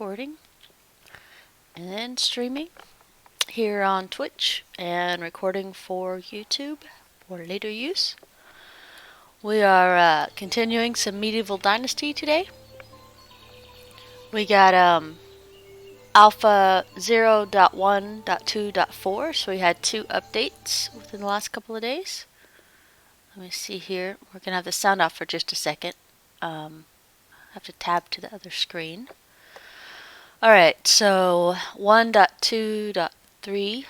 recording and then streaming here on Twitch and recording for YouTube for later use. We are continuing some medieval Dynasty today. We got Alpha 0.1.2.4, so we had 2 updates within the last couple of days. Let me see here. We're going to have the sound off for just a second. I have to tab to the other screen. Alright, so 1.2.3,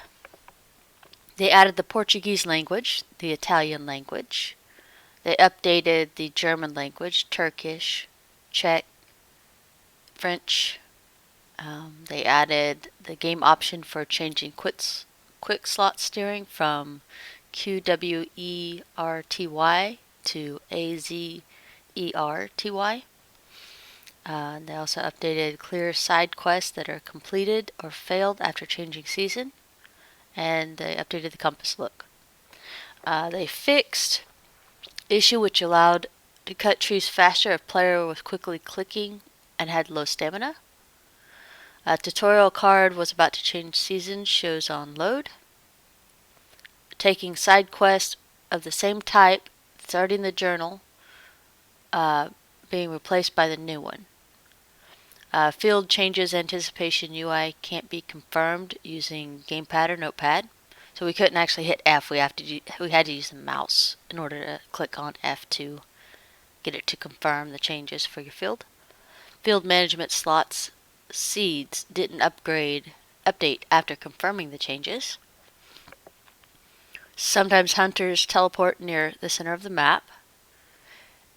they added the Portuguese language, the Italian language. They updated the German language, Turkish, Czech, French. They added the game option for changing quick slot steering from QWERTY to AZERTY. They also updated clear side quests that are completed or failed after changing season. And they updated the compass look. They fixed issue which allowed to cut trees faster if player was quickly clicking and had low stamina. A tutorial card was about to change season shows on load. Taking side quests of the same type, starting the journal, being replaced by the new one. Field changes anticipation UI can't be confirmed using gamepad or notepad. So we couldn't actually hit F. We had to use the mouse in order to click on F to get it to confirm the changes for your field. Field management slots seeds didn't update after confirming the changes. Sometimes hunters teleport near the center of the map.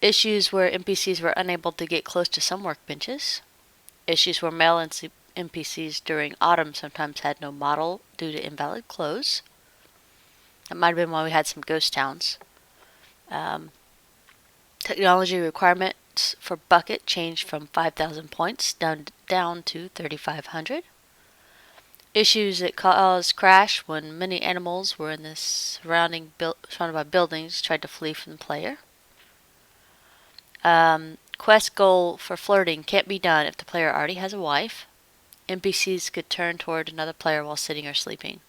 Issues where NPCs were unable to get close to some workbenches. Issues where male NPCs during autumn sometimes had no model due to invalid clothes. That might have been why we had some ghost towns. Technology requirements for bucket changed from 5,000 points down to 3,500. Issues that caused crash when many animals were in the surrounded by buildings tried to flee from the player. Quest goal for flirting can't be done if the player already has a wife. NPCs could turn toward another player while sitting or sleeping.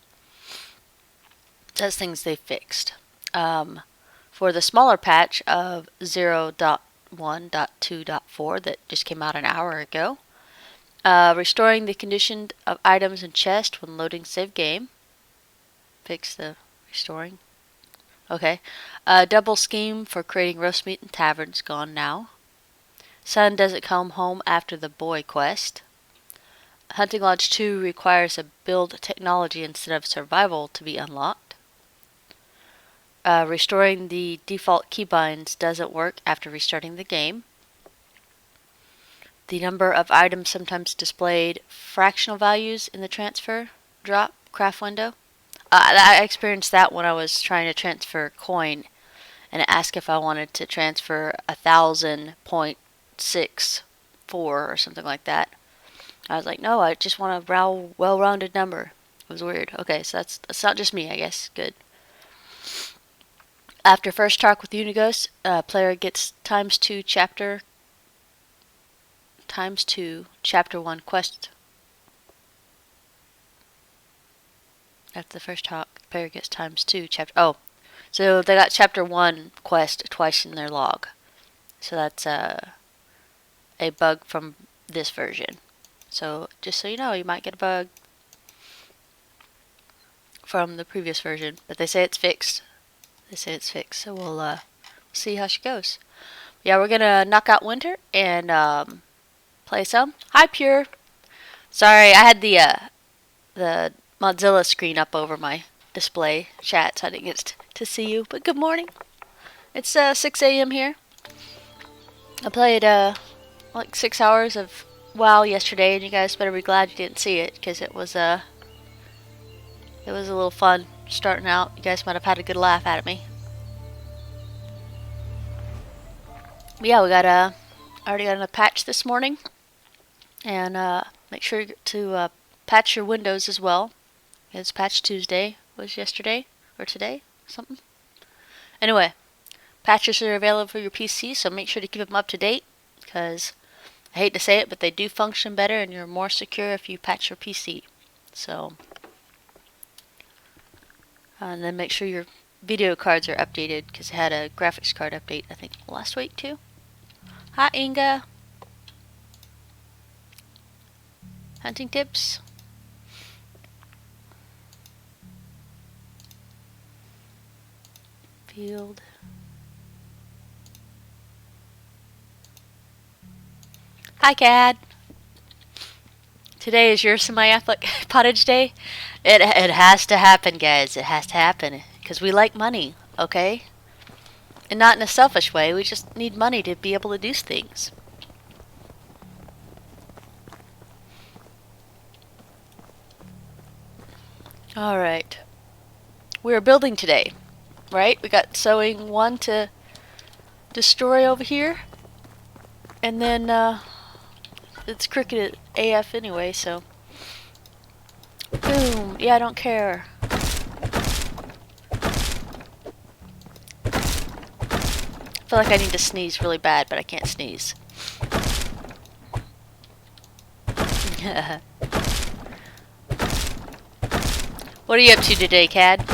That's things they fixed. For the smaller patch of 0.1.2.4 that just came out an hour ago, restoring the condition of items in chest when loading save game. Fix the restoring. Okay. Double scheme for creating roast meat in taverns gone now. Son doesn't come home after the boy quest. Hunting Lodge 2 requires a build technology instead of survival to be unlocked. Restoring the default keybinds doesn't work after restarting the game. The number of items sometimes displayed fractional values in the transfer drop craft window. I experienced that when I was trying to transfer coin, and it asked if I wanted to transfer 1,000.64 or something like that. I was like, no, I just want a well-rounded number. It was weird. Okay, so that's not just me, I guess. Good. After first talk with Unighost, player gets ×2 chapter 1 quest. After the first talk, player gets ×2 chapter. Oh, so they got chapter 1 quest twice in their log. So that's a bug from this version. So just so you know, you might get a bug from the previous version, but they say it's fixed. So we'll see how she goes. Yeah, we're gonna knock out Winter and play some. Hi, Pure. Sorry, I had the Mozilla screen up over my display chat, so I didn't get to see you. But good morning. It's 6 a.m. here. I played like 6 hours of WoW yesterday, and you guys better be glad you didn't see it, because it was a little fun starting out. You guys might have had a good laugh at me. But yeah, we already got a patch this morning, and make sure to patch your Windows as well. It's Patch Tuesday was yesterday or today, something. Anyway, patches are available for your PC, so make sure to keep them up to date, because I hate to say it, but they do function better and you're more secure if you patch your PC. So, and then make sure your video cards are updated because it had a graphics card update, I think, last week too. Hi, Inga. Hunting tips. Field. Hi, Cad. Today is your semi-athletic pottage day. It has to happen, guys. It has to happen because we like money, okay? And not in a selfish way. We just need money to be able to do things. All right. We are building today, right? We got sewing 1 to destroy over here, and then it's crooked AF anyway, so boom. Yeah, I don't care. I feel like I need to sneeze really bad, but I can't sneeze. What are you up to today, Cad?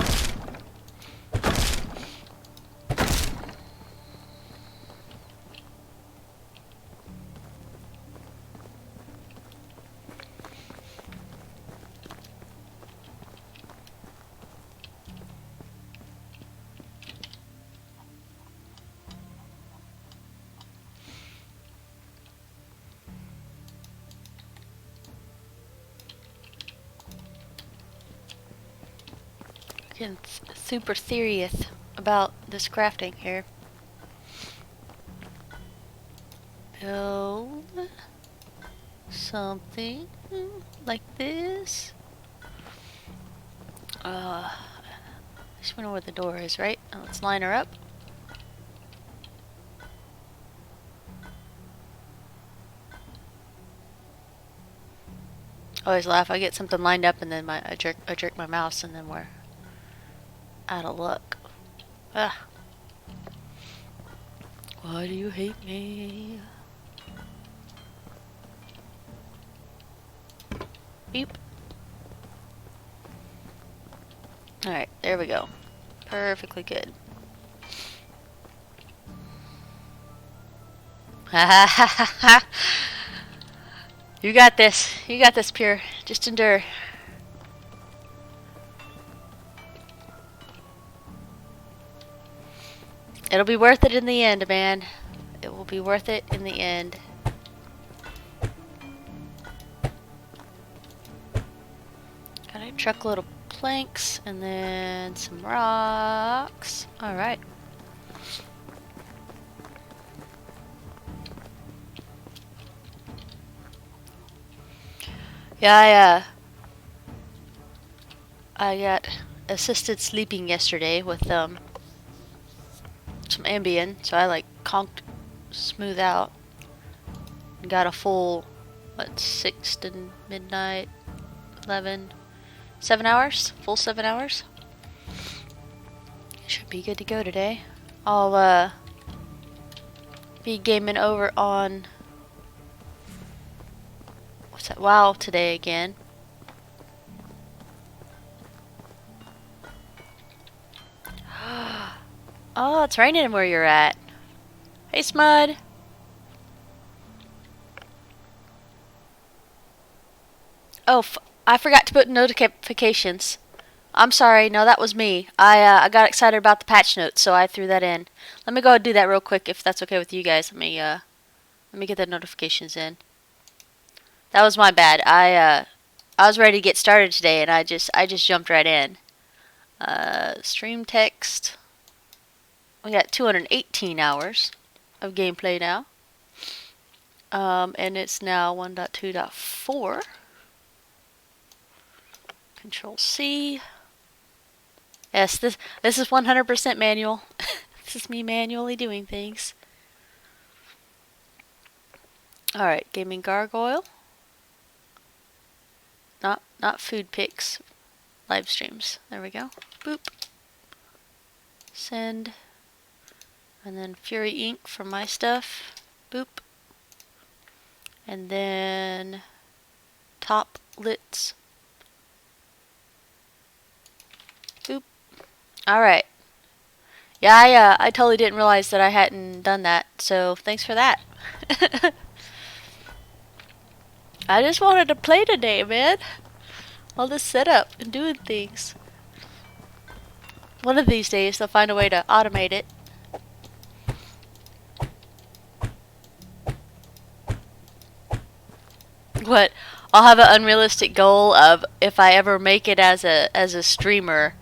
Getting super serious about this crafting here. Build something like this. I just wonder where the door is, right? Let's line her up. I always laugh. I get something lined up and then I jerk my mouse and then we're out of luck. Ah. Why do you hate me? Beep. Alright, there we go. Perfectly good. Ha ha ha ha! You got this. You got this, Pure. Just endure. It'll be worth it in the end, man. It will be worth it in the end. Got a truckload of planks and then some rocks. Alright. Yeah, I got assisted sleeping yesterday with some Ambien, so I like conked smooth out. Got a full, what, 6 to midnight, 11, 7 hours? Full 7 hours? Should be good to go today. I'll be gaming over on, what's that, WoW today again. Oh, it's raining where you're at. Hey, Smud. Oh, I forgot to put notifications. I'm sorry. No, that was me. I got excited about the patch notes, so I threw that in. Let me go and do that real quick, if that's okay with you guys. Let me get the notifications in. That was my bad. I was ready to get started today, and I just jumped right in. Stream text. We got 218 hours of gameplay now. And it's now 1.2.4. Control C. Yes, this is 100% manual. This is me manually doing things. Alright, gaming gargoyle. Not food pics. Live streams. There we go. Boop. Send. And then Fury Ink for my stuff. Boop. And then top lits. Boop. Alright. Yeah, I totally didn't realize that I hadn't done that, so thanks for that. I just wanted to play today, man. All this setup and doing things. One of these days they'll find a way to automate it. What? I'll have an unrealistic goal of if I ever make it as a streamer,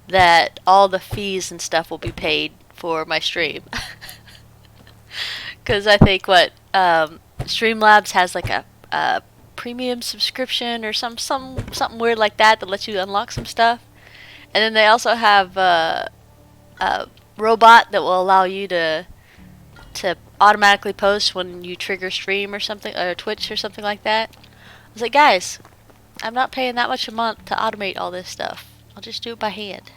that all the fees and stuff will be paid for my stream. Because I think Streamlabs has like a premium subscription or something weird like that lets you unlock some stuff, and then they also have a robot that will allow you to automatically post when you trigger stream or something, or Twitch or something like that. I was like, guys, I'm not paying that much a month to automate all this stuff. I'll just do it by hand.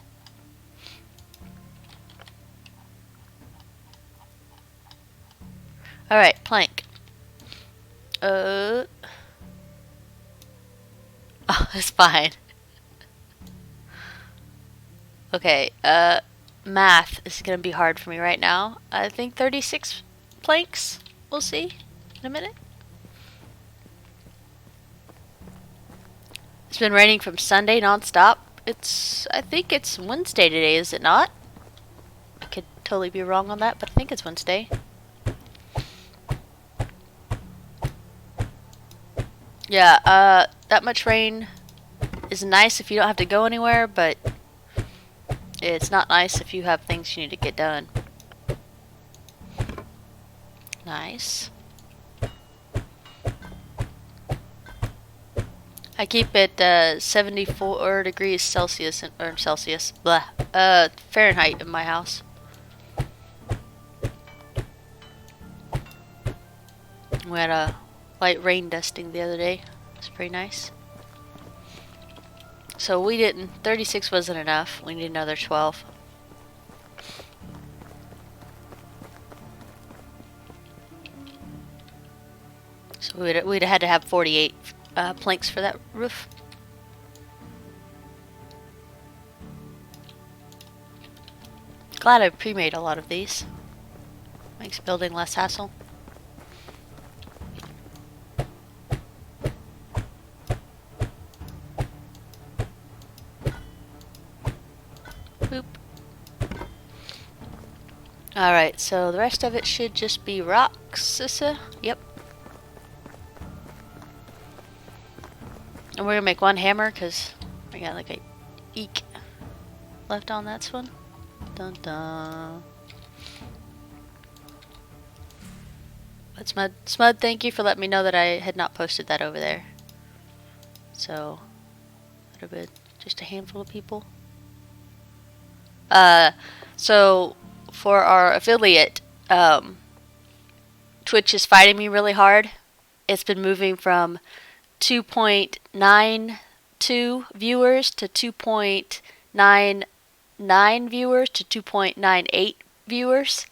Alright, plank. Oh, it's fine. Okay, math is gonna be hard for me right now. I think 36 planks. We'll see in a minute. It's been raining from Sunday nonstop. I think it's Wednesday today, is it not? I could totally be wrong on that, but I think it's Wednesday. Yeah, that much rain is nice if you don't have to go anywhere, but it's not nice if you have things you need to get done. Nice. I keep it 74 degrees Celsius or Celsius, Fahrenheit in my house. We had a light rain dusting the other day. It's pretty nice. So 36 wasn't enough. We need another 12. So we'd have had to have 48 planks for that roof. Glad I pre-made a lot of these. Makes building less hassle. Boop. Alright, so the rest of it should just be rocks. Yep. And we're gonna make one hammer because we got like a eek left on that one. Dun dun. But Smud, thank you for letting me know that I had not posted that over there. So, would have been just a handful of people. So for our affiliate, Twitch is fighting me really hard. It's been moving from 2.92 viewers to 2.99 viewers to 2.98 viewers,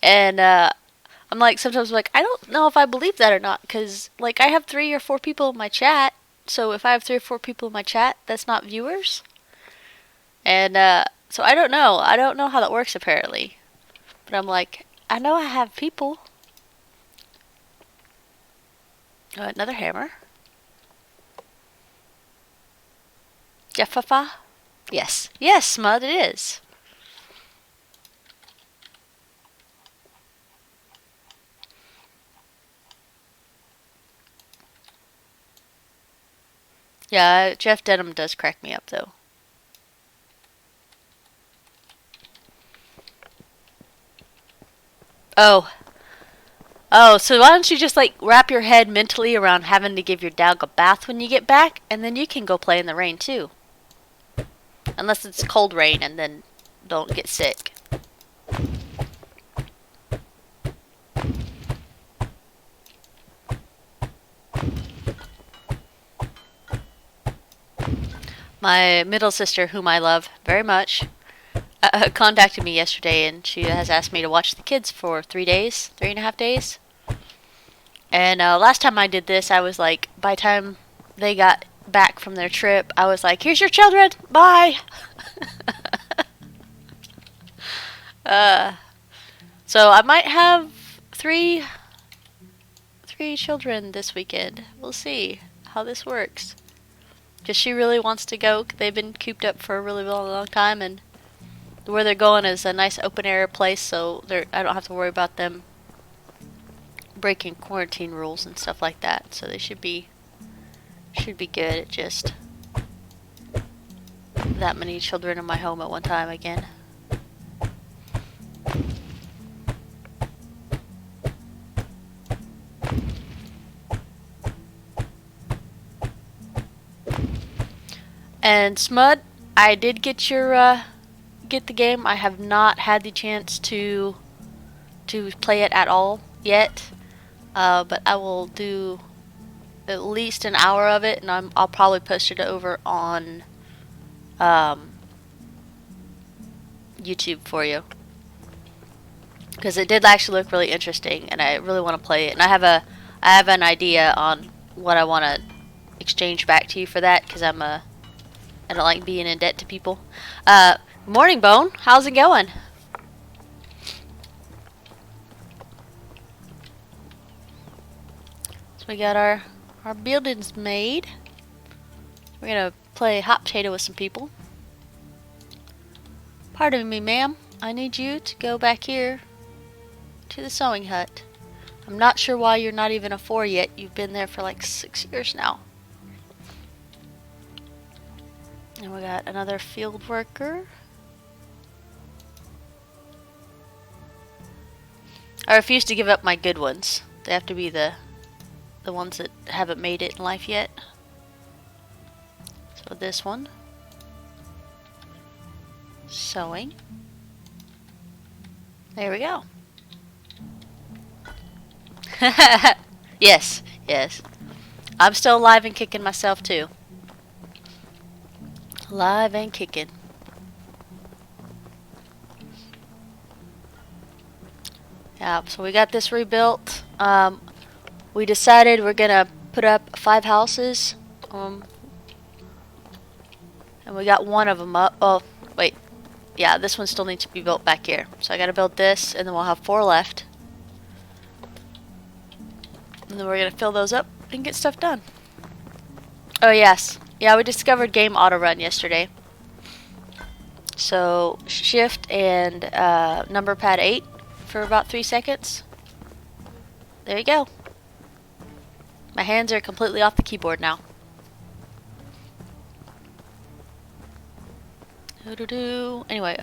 and I'm like, sometimes I'm like, I don't know if I believe that or not, because like I have 3 or 4 people in my chat, so if I have 3 or 4 people in my chat, that's not viewers, and so I don't know how that works apparently, but I'm like, I know I have people. Another hammer. Jeffafa? Yes. Yes, Smud, it is. Yeah, Jeff Denham does crack me up, though. Oh, so why don't you just like wrap your head mentally around having to give your dog a bath when you get back, and then you can go play in the rain too. Unless it's cold rain, and then don't get sick. My middle sister, whom I love very much, contacted me yesterday, and she has asked me to watch the kids for 3 days, 3.5 days. And last time I did this, I was like, by the time they got back from their trip, I was like, here's your children, bye. So I might have three children this weekend. We'll see how this works. Because she really wants to go. They've been cooped up for a really long time, and where they're going is a nice open air place, so I don't have to worry about them breaking quarantine rules and stuff like that. So they should be good at just that many children in my home at one time again. And Smud, I did get get the game. I have not had the chance to play it at all yet, but I will do at least an hour of it, and I'll probably post it over on YouTube for you, because it did actually look really interesting, and I really want to play it. And I have an idea on what I want to exchange back to you for that, because I don't like being in debt to people. Morning, Bone. How's it going? So we got our buildings made. We're gonna play hot potato with some people. Pardon me, ma'am. I need you to go back here to the sewing hut. I'm not sure why you're not even a 4 yet. You've been there for like 6 years now. And we got another field worker. I refuse to give up my good ones. They have to be the ones that haven't made it in life yet. So this one. Sewing. There we go. Yes, yes. I'm still alive and kicking myself too. Alive and kicking. Yeah, so we got this rebuilt. We decided we're gonna put up 5 houses. And we got one of them up. Oh, wait. Yeah, this one still needs to be built back here. So I gotta build this, and then we'll have 4 left. And then we're gonna fill those up and get stuff done. Oh, yes. Yeah, we discovered game auto run yesterday. So shift and number pad 8 for about 3 seconds. There you go. My hands are completely off the keyboard now. Anyway,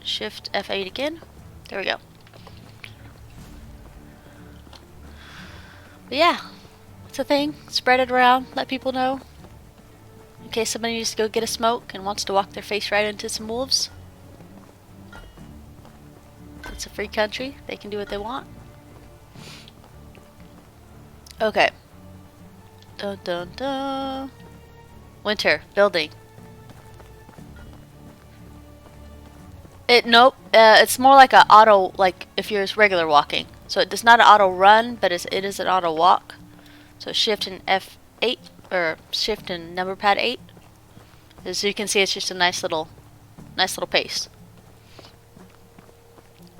shift F8 again. There we go. But yeah, it's a thing. Spread it around. Let people know. In case somebody needs to go get a smoke and wants to walk their face right into some wolves. It's a free country. They can do what they want. Okay. Dun dun dun. Winter. Building. Nope. It's more like a auto, like if you're regular walking. So it's not an auto run, but it is an auto walk. So shift and F8, or shift and number pad 8. As you can see, it's just a nice little pace.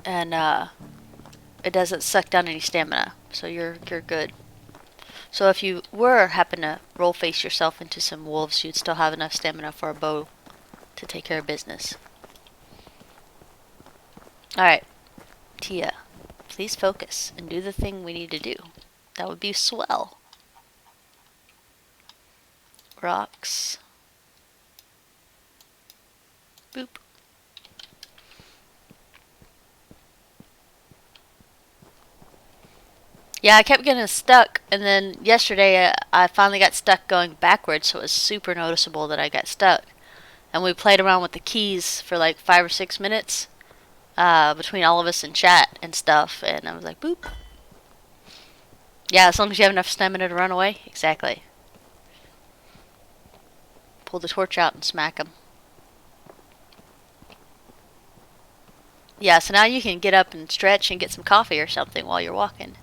And it doesn't suck down any stamina, so you're good. So if you happen to roll face yourself into some wolves, you'd still have enough stamina for a bow to take care of business. Alright, Tia, please focus and do the thing we need to do. That would be swell. Rocks. Boop. Yeah, I kept getting stuck, and then yesterday I finally got stuck going backwards, so it was super noticeable that I got stuck. And we played around with the keys for like 5 or 6 minutes. Between all of us in chat and stuff, and I was like, boop. Yeah, as long as you have enough stamina to run away. Exactly. Pull the torch out and smack them. Yeah, so now you can get up and stretch and get some coffee or something while you're walking.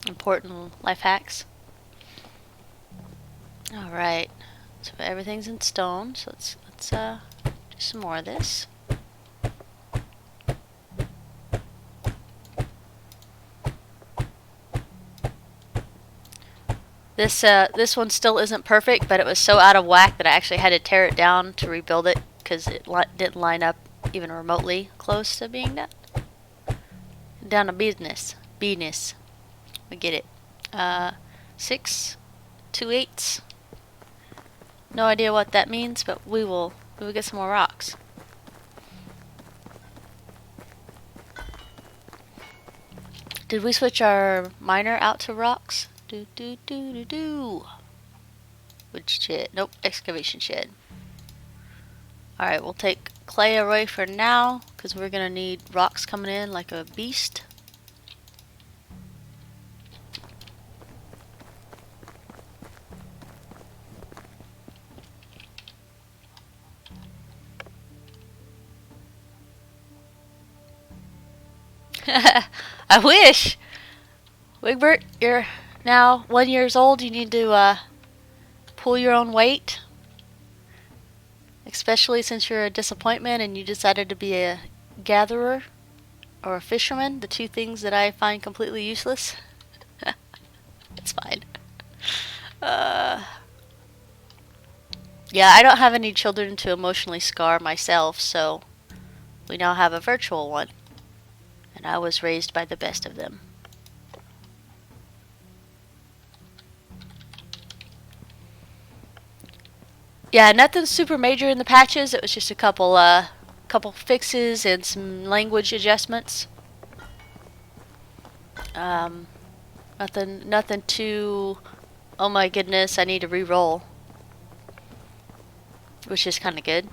Important life hacks. Alright. So everything's in stone, so let's do some more of this. This one still isn't perfect, but it was so out of whack that I actually had to tear it down to rebuild it because it didn't line up even remotely close to being done. Down to business. Business. We get it. 6, 2 8s. No idea what that means, but we will get some more rocks. Did we switch our miner out to rocks? Which shed? Nope, excavation shed. Alright, we'll take clay away for now, because we're going to need rocks coming in like a beast. I wish! Wigbert, you're now 1 year old. You need to pull your own weight. Especially since you're a disappointment and you decided to be a gatherer or a fisherman. The two things that I find completely useless. It's fine. Yeah, I don't have any children to emotionally scar myself, so we now have a virtual one. And I was raised by the best of them. Yeah, nothing super major in the patches. It was just a couple fixes and some language adjustments. Nothing too, oh my goodness, I need to re-roll. Which is kind of good.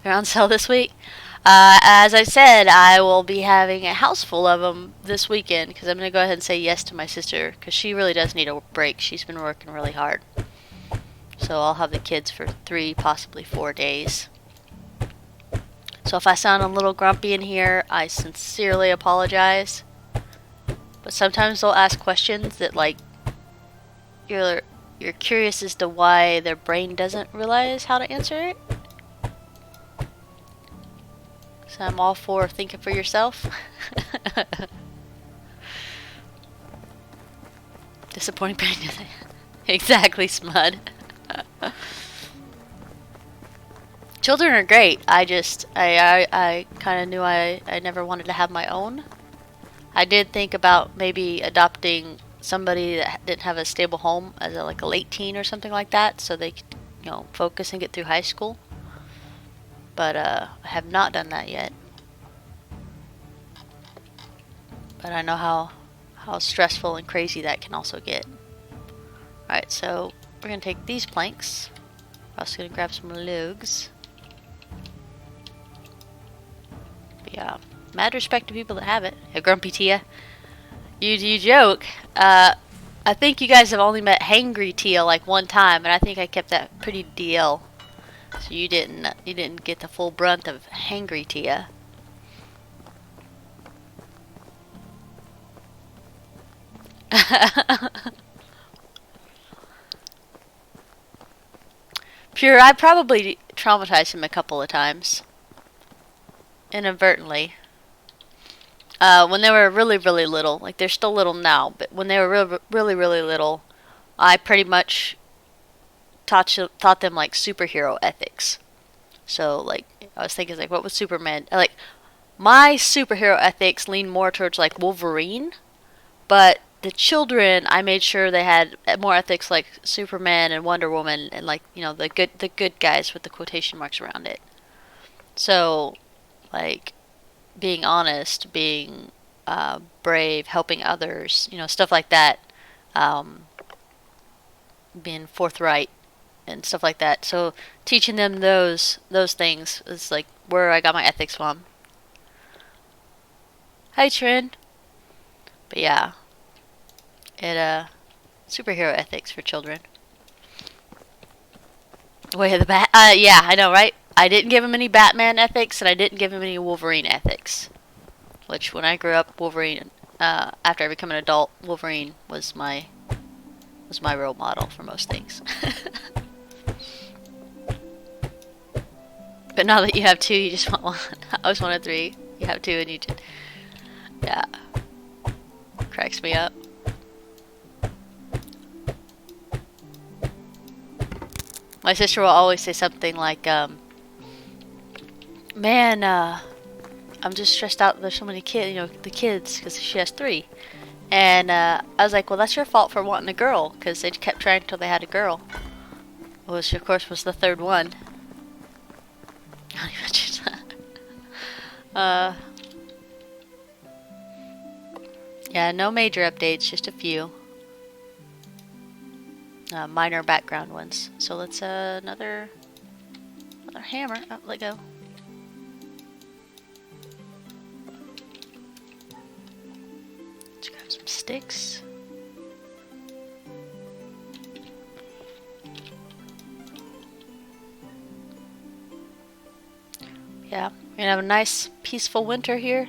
They're on sale this week. As I said, I will be having a house full of them this weekend because I'm going to go ahead and say yes to my sister because she really does need a break. She's been working really hard. So I'll have the kids for 3, possibly 4 days. So if I sound a little grumpy in here, I sincerely apologize. But sometimes they'll ask questions that, like, you're curious as to why their brain doesn't realize how to answer it. So I'm all for thinking for yourself. Disappointing pregnancy. Exactly, Smud. Children are great. I kind of knew I never wanted to have my own. I did think about maybe adopting somebody that didn't have a stable home as like a late teen or something like that, so they could, focus and get through high school. But I have not done that yet. But I know how stressful and crazy that can also get. Alright, so we're going to take these planks. I'm also going to grab some logs. But yeah, mad respect to people that have it. Hey, Grumpy Tia. You joke. I think you guys have only met Hangry Tia like one time, and I think I kept that pretty DL. So you didn't get the full brunt of Hangry Tia. Pure, I probably traumatized him a couple of times. Inadvertently. When they were really, really little. Like, they're still little now, but when they were really, really little, I pretty much taught them, like, superhero ethics. So, like, I was thinking, like, what was Superman? Like, my superhero ethics lean more towards, like, Wolverine, but the children, I made sure they had more ethics like Superman and Wonder Woman and, like, the good guys with the quotation marks around it. So, like, being honest, being brave, helping others, stuff like that. Being forthright and stuff like that. So teaching them those things is like where I got my ethics from. Hi, Trin. But yeah, superhero ethics for children. Way of the bat. Yeah, I know, right? I didn't give him any Batman ethics, and I didn't give him any Wolverine ethics. Which, when I grew up, Wolverine after I became an adult, Wolverine was my role model for most things. But now that you have two, you just want one. I was one of three. You have two, and you just, yeah, cracks me up. My sister will always say something like, "Man, I'm just stressed out. There's so many kids, the kids, because she has three." And I was like, "Well, that's your fault for wanting a girl, because they kept trying until they had a girl." Which, of course, was the third one. Yeah, no major updates, just a few. Minor background ones. So let's another hammer. Oh, let go. Let's grab some sticks. Yeah, we're gonna have a nice peaceful winter here,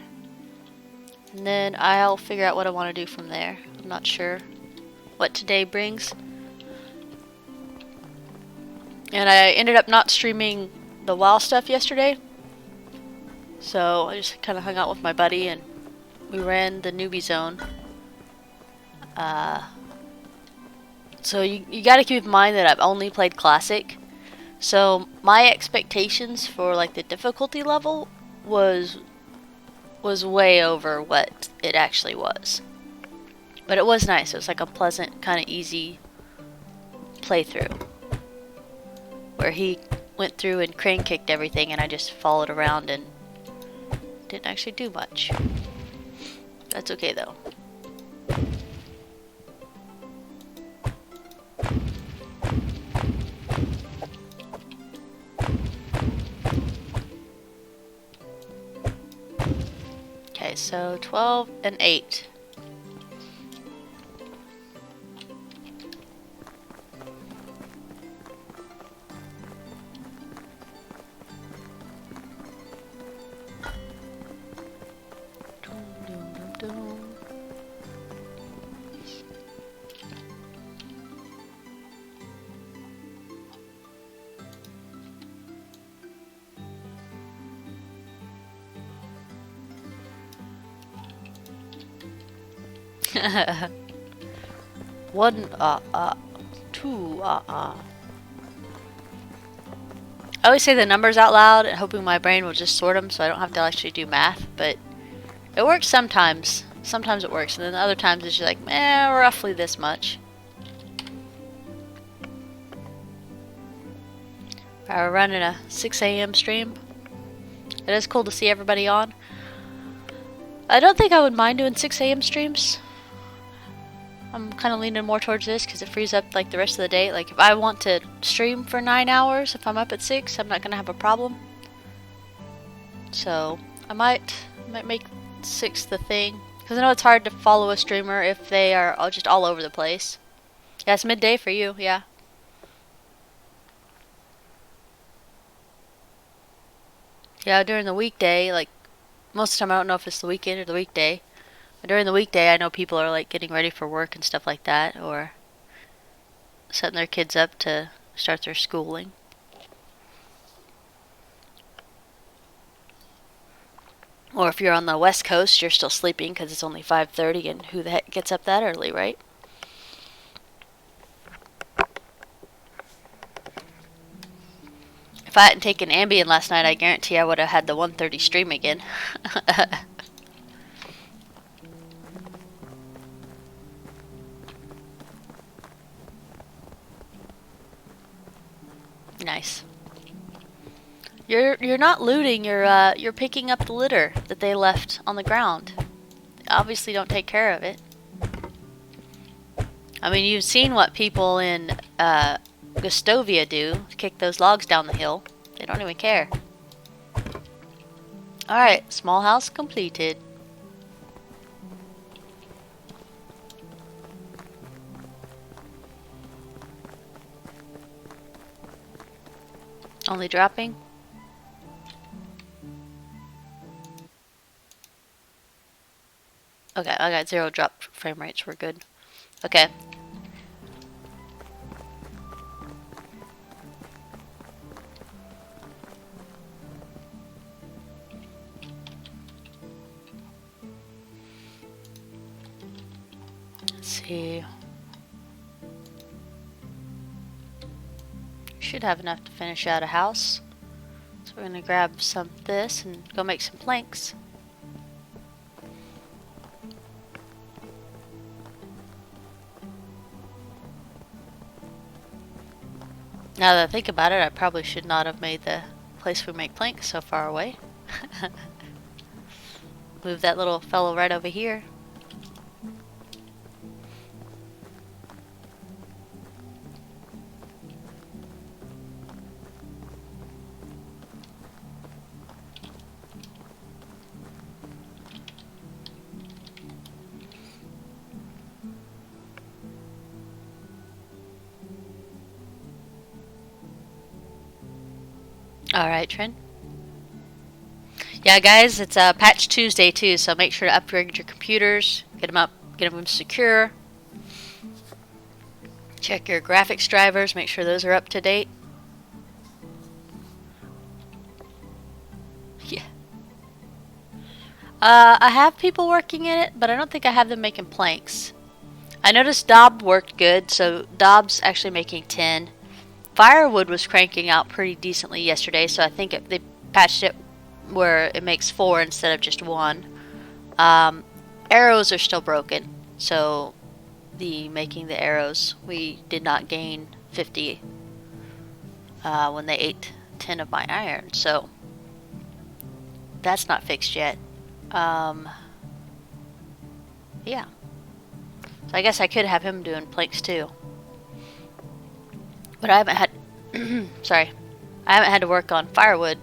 and then I'll figure out what I want to do from there. I'm not sure what today brings. And I ended up not streaming the WoW stuff yesterday. So I just kind of hung out with my buddy and we ran the newbie zone. So you gotta keep in mind that I've only played Classic. So my expectations for like the difficulty level was way over what it actually was. But it was nice. It was like a pleasant, kind of easy playthrough. Where he went through and crane kicked everything and I just followed around and didn't actually do much. That's okay though. Okay, so 12 and 8. One, two, I always say the numbers out loud and hoping my brain will just sort them so I don't have to actually do math, but it works sometimes. Sometimes it works, and then other times it's just like, roughly this much. We're running a 6 a.m. stream. It is cool to see everybody on. I don't think I would mind doing 6 a.m. streams. I'm kind of leaning more towards this because it frees up like the rest of the day. Like if I want to stream for 9 hours, if I'm up at 6, I'm not gonna have a problem. So I might make 6 the thing because I know it's hard to follow a streamer if they are just all over the place. Yeah, it's midday for you. Yeah. Yeah, during the weekday, like most of the time I don't know if it's the weekend or the weekday. But during the weekday I know people are like getting ready for work and stuff like that, or setting their kids up to start their schooling. Or if you're on the West Coast, you're still sleeping because it's only 5:30 and who the heck gets up that early, right? If I hadn't taken Ambien last night, I guarantee I would have had the 1:30 stream again. Nice. You're not looting. You're picking up the litter that they left on the ground. Obviously, don't take care of it. I mean, you've seen what people in Gustovia do. Kick those logs down the hill. They don't even care. Alright, small house completed. Only dropping? Okay, I got 0 drop frame rates. We're good. Okay. Let's see. Should have enough to finish out a house. So we're gonna grab some of this and go make some planks. Now that I think about it, I probably should not have made the place we make planks so far away. Move that little fellow right over here. Alright, Trent. Yeah, guys, it's Patch Tuesday too, so make sure to upgrade your computers, get them up, get them secure. Check your graphics drivers, make sure those are up to date. Yeah. I have people working in it, but I don't think I have them making planks. I noticed Dob worked good, so Dob's actually making 10. Firewood was cranking out pretty decently yesterday, so I think they patched it where it makes 4 instead of just 1. Arrows are still broken, so making the arrows, we did not gain 50 when they ate 10 of my iron, so that's not fixed yet. Yeah. So I guess I could have him doing planks too. But I haven't had, sorry, I haven't had to work on firewood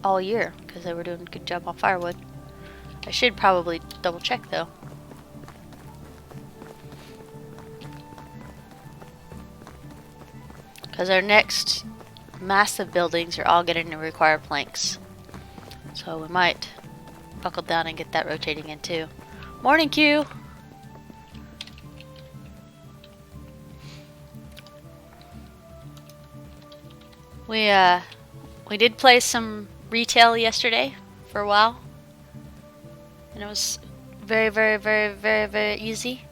all year because they were doing a good job on firewood. I should probably double check though. Because our next massive buildings are all going to require planks. So we might buckle down and get that rotating in too. Morning, Q! We did play some retail yesterday for a while, and it was very, very, very, very, very easy.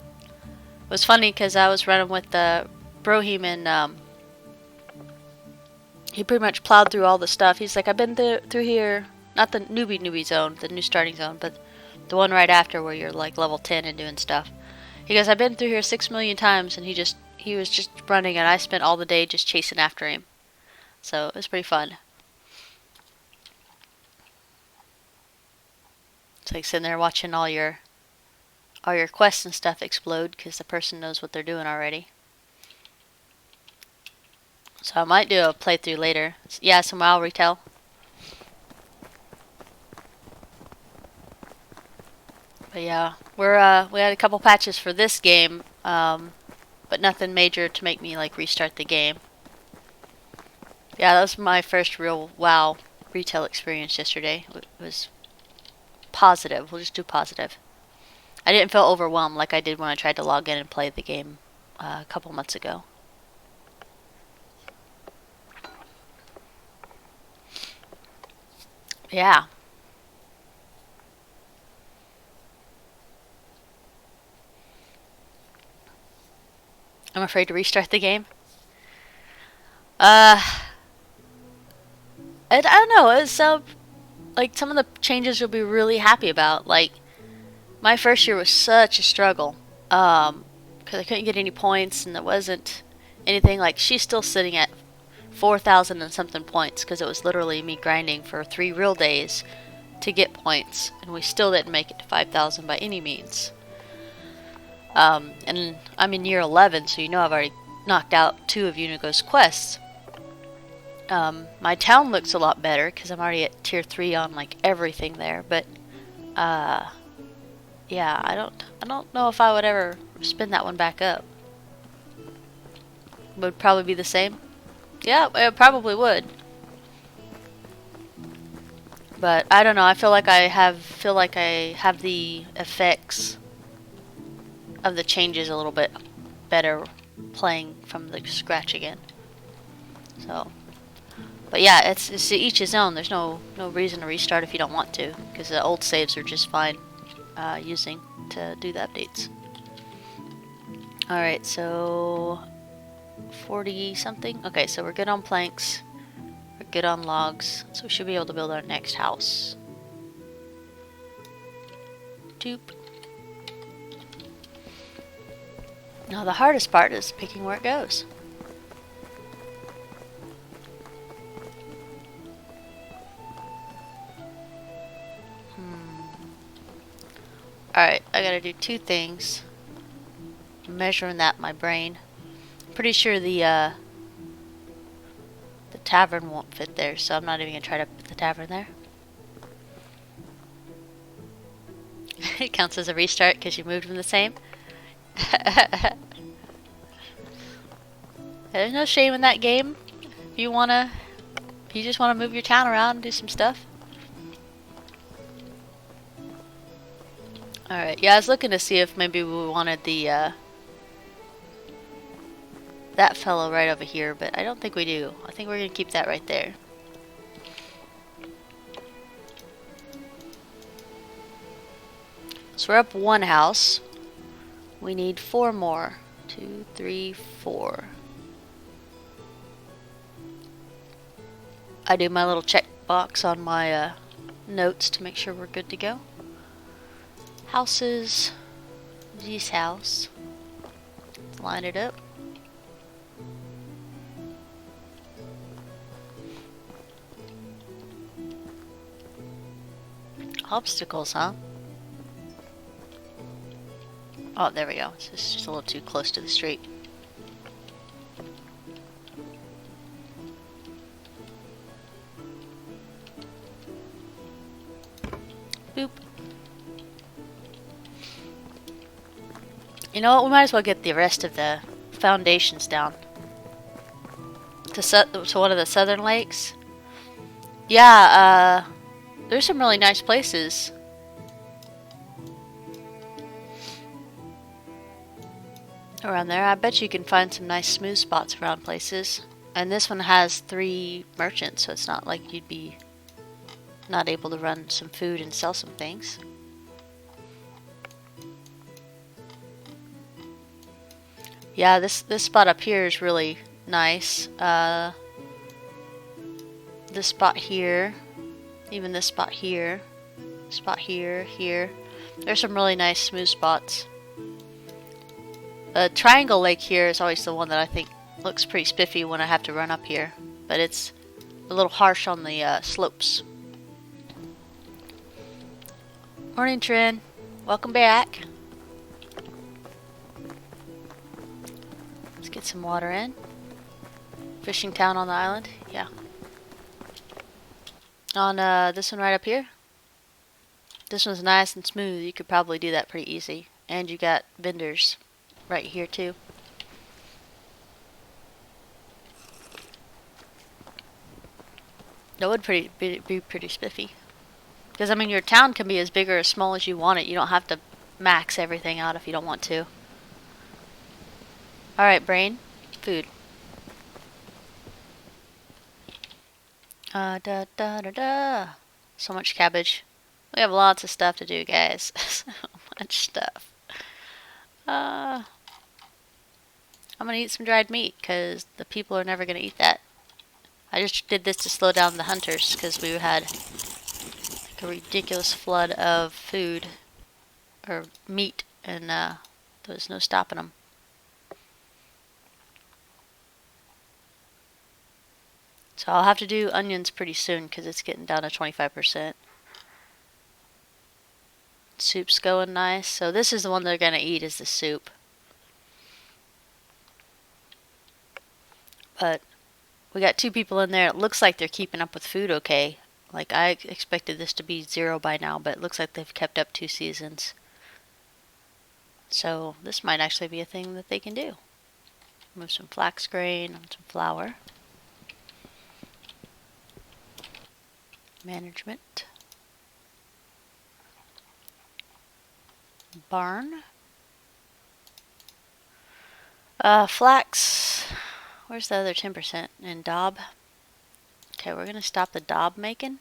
It was funny because I was running with Brohim, and he pretty much plowed through all the stuff. He's like, I've been through here, not the newbie zone, the new starting zone, but the one right after where you're like level 10 and doing stuff. He goes, I've been through here 6 million times, and he was just running, and I spent all the day just chasing after him. So it was pretty fun. It's like sitting there watching all your quests and stuff explode because the person knows what they're doing already. So I might do a playthrough later. Yeah, some WoW retail. But yeah, we had a couple patches for this game, but nothing major to make me like restart the game. Yeah, that was my first real WoW retail experience yesterday. It was positive. We'll just do positive. I didn't feel overwhelmed like I did when I tried to log in and play the game a couple months ago. Yeah. I'm afraid to restart the game. I don't know. It's like some of the changes you'll be really happy about. Like my first year was such a struggle because I couldn't get any points, and there wasn't anything. Like she's still sitting at 4,000 and something points because it was literally me grinding for 3 real days to get points, and we still didn't make it to 5,000 by any means. And I'm in year 11, so you know I've already knocked out 2 of Unigo's quests. My town looks a lot better because I'm already at tier 3 on like everything there, but yeah, I don't know if I would ever spin that one back up. Would probably be the same. Yeah, it probably would. But I don't know. I feel like I have the effects of the changes a little bit better playing from the scratch again. So, but yeah, it's to each his own. There's no reason to restart if you don't want to, because the old saves are just fine using to do the updates. All right, so 40 something. Okay, so we're good on planks. We're good on logs, so we should be able to build our next house. Doop. Now the hardest part is picking where it goes. Alright, I gotta do two things. I'm measuring that in my brain. I'm pretty sure the tavern won't fit there, so I'm not even gonna try to put the tavern there. It counts as a restart because you moved them the same. There's no shame in that game. If you just wanna move your town around and do some stuff. Alright, yeah, I was looking to see if maybe we wanted the that fellow right over here, but I don't think we do. I think we're gonna keep that right there. So we're up one house. We need 4 more. 2, 3, 4. I do my little check box on my notes to make sure we're good to go. Houses. This house. Line it up. Obstacles, huh? Oh, there we go. It's just a little too close to the street. Boop. You know what? We might as well get the rest of the foundations down. To one of the southern lakes. Yeah, there's some really nice places. Around there. I bet you can find some nice smooth spots around places. And this one has 3 merchants, so it's not like you'd be not able to run some food and sell some things. Yeah, this spot up here is really nice. This spot here, even this spot here, here. There's some really nice smooth spots. Triangle Lake here is always the one that I think looks pretty spiffy when I have to run up here, but it's a little harsh on the slopes. Morning, Trin. Welcome back. Let's get some water in. Fishing town on the island? Yeah. On this one right up here. This one's nice and smooth. You could probably do that pretty easy. And you got vendors right here too. That would be pretty spiffy. Because, I mean, your town can be as big or as small as you want it. You don't have to max everything out if you don't want to. Alright, brain. Food. So much cabbage. We have lots of stuff to do, guys. So much stuff. I'm gonna eat some dried meat, because the people are never gonna eat that. I just did this to slow down the hunters, because we had like a ridiculous flood of food, or meat, and there was no stopping them. So I'll have to do onions pretty soon, because it's getting down to 25%. Soup's going nice. So this is the one they're gonna eat, is the soup. But we got 2 people in there. It looks like they're keeping up with food okay. Like, I expected this to be 0 by now, but it looks like they've kept up 2 seasons. So this might actually be a thing that they can do. Move some flax grain and some flour. Management. barn. Flax. Where's the other 10%? And daub. Okay, we're gonna stop the daub making.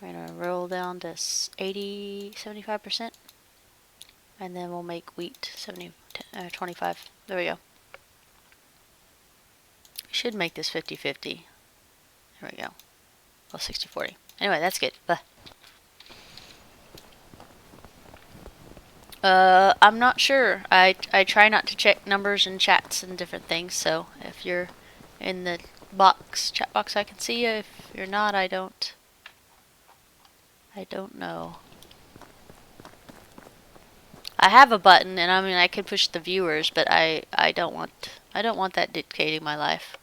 We're gonna roll down to 75%. And then we'll make wheat 25. There we go. Should make this 50-50. There we go. Well, 60-40. Anyway, that's good. I'm not sure. I try not to check numbers and chats and different things, so if you're in the chat box, I can see you. If you're not, I don't know. I have a button, and I mean I could push the viewers, but I don't want that dictating my life.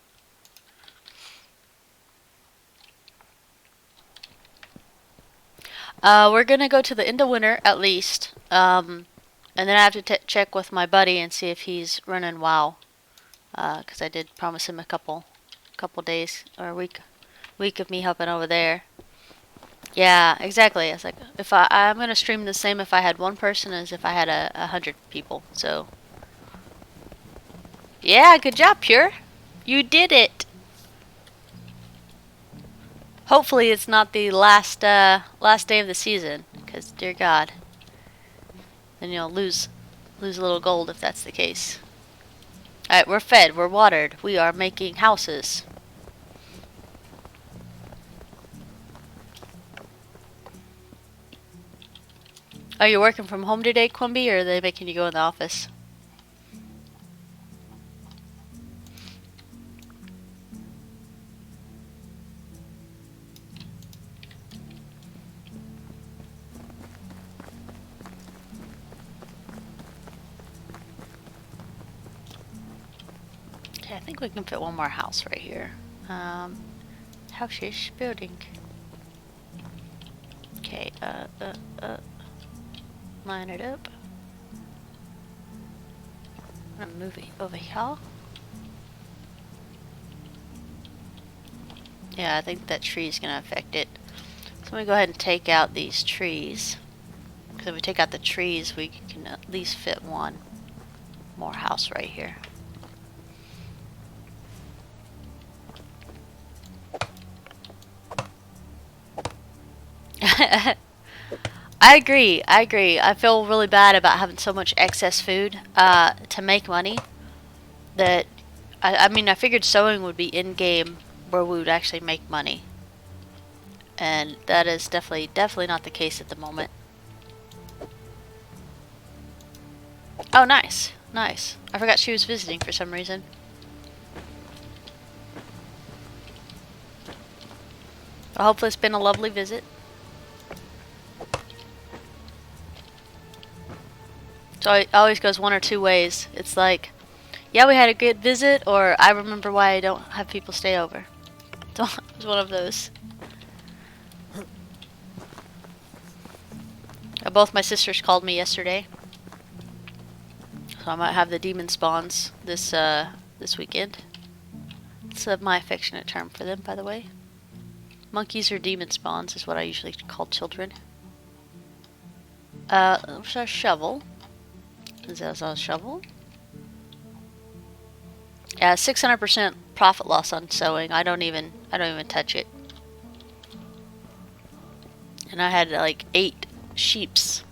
We're gonna go to the end of winter at least, and then I have to check with my buddy and see if he's running WoW, because I did promise him a couple days or a week of me helping over there. Yeah, exactly. I was like, I'm gonna stream the same if I had one person as if I had 100 people. So, yeah, good job, Pure. You did it. Hopefully, it's not the last day of the season, because dear God, then you'll lose a little gold if that's the case. All right, we're fed, we're watered, we are making houses. Are you working from home today, Quimby, or are they making you go in the office? Okay, I think we can fit one more house right here. House-ish building. Okay, line it up. I'm gonna move it over here. Yeah, I think that tree is gonna affect it. So I'm gonna go ahead and take out these trees. Because if we take out the trees, we can at least fit one more house right here. I agree. I feel really bad about having so much excess food to make money. That I mean, I figured sewing would be in game where we would actually make money, and that is definitely not the case at the moment. Oh, nice. I forgot she was visiting for some reason. Well, hopefully it's been a lovely visit. So it always goes one or two ways. It's like, yeah, we had a good visit, or I remember why I don't have people stay over. So it's one of those. Both my sisters called me yesterday, so I might have the demon spawns this weekend. It's my affectionate term for them, by the way. Monkeys or demon spawns is what I usually call children. There's our shovel. Is that a shovel? Yeah, 600% profit loss on sewing. I don't even touch it. And I had like 8 sheeps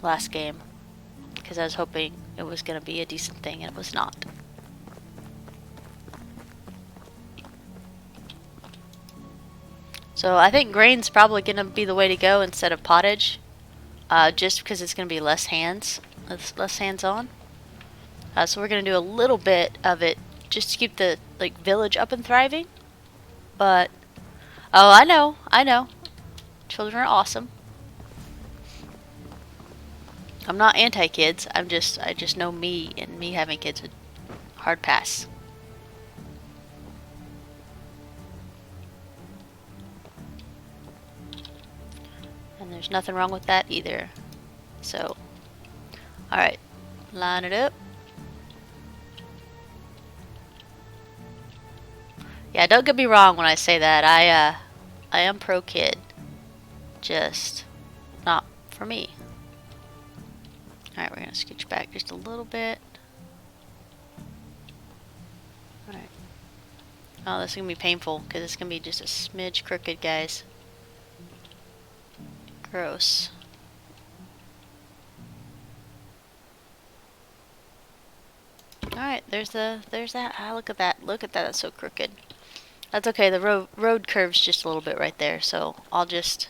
last game because I was hoping it was gonna be a decent thing, and it was not. So I think grain's probably gonna be the way to go instead of pottage, just because it's gonna be less hands on. So we're gonna do a little bit of it just to keep the village up and thriving. But oh, I know, children are awesome. I'm not anti-kids. I just know me, and me having kids would hard pass. And there's nothing wrong with that either. So, alright, line it up. Yeah, don't get me wrong when I say that. I am pro kid. Just not for me. Alright, we're gonna scooch back just a little bit. Alright. Oh, this is gonna be painful because it's gonna be just a smidge crooked, guys. Gross. Alright, there's that. Ah, look at that. Look at that. That's so crooked. That's okay. The road curves just a little bit right there, so I'll just...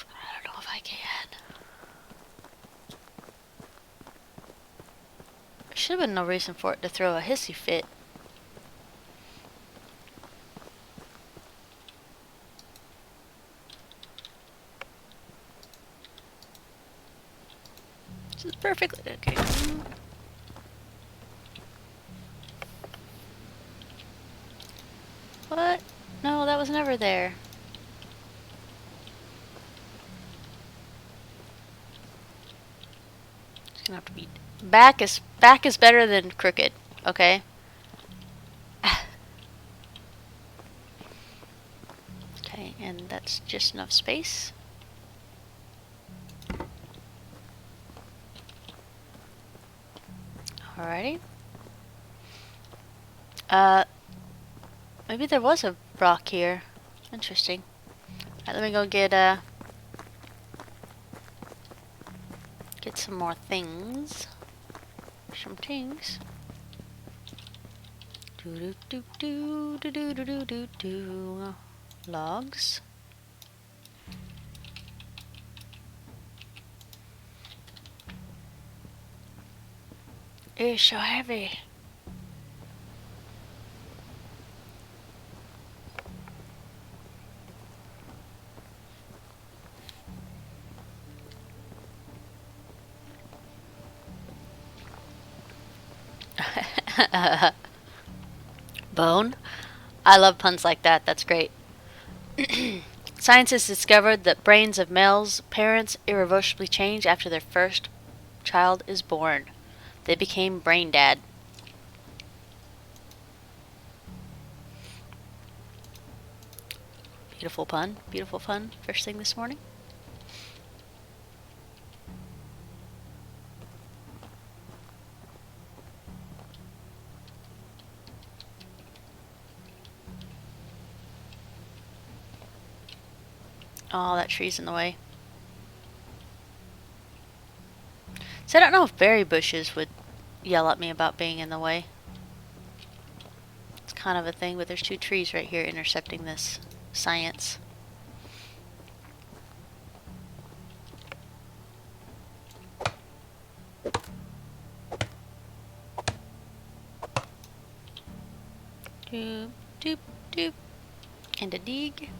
I don't know if I can. There should have been no reason for it to throw a hissy fit. This is perfectly okay. What? No, that was never there. It's gonna have to be back is better than crooked, okay? Okay, and that's just enough space. Alrighty. Maybe there was a rock here. Interesting. Alright, let me go get some more things. Some things. Do do do do do do do do do. Logs. It's so heavy. Bone? I love puns like that. That's great. Science has discovered that brains of males' parents irreversibly change after their first child is born. They became brain dad. Beautiful pun. Beautiful pun. First thing this morning. Oh, that tree's in the way. So I don't know if berry bushes would yell at me about being in the way. It's kind of a thing, but there's two trees right here intercepting this science. Doop, doop, doop. And a dig.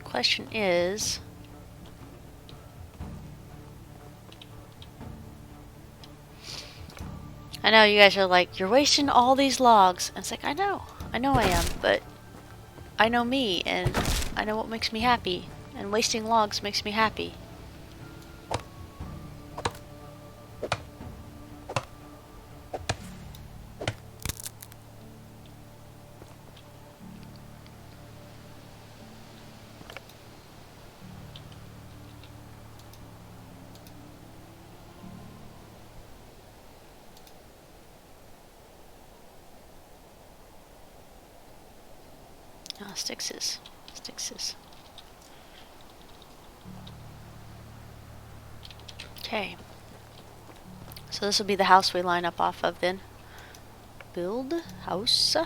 Question is, I know you guys are like, you're wasting all these logs. And it's like, I know I am, but I know me, and I know what makes me happy, and wasting logs makes me happy. Oh, Styxes. Okay. So this will be the house we line up off of then. Build house.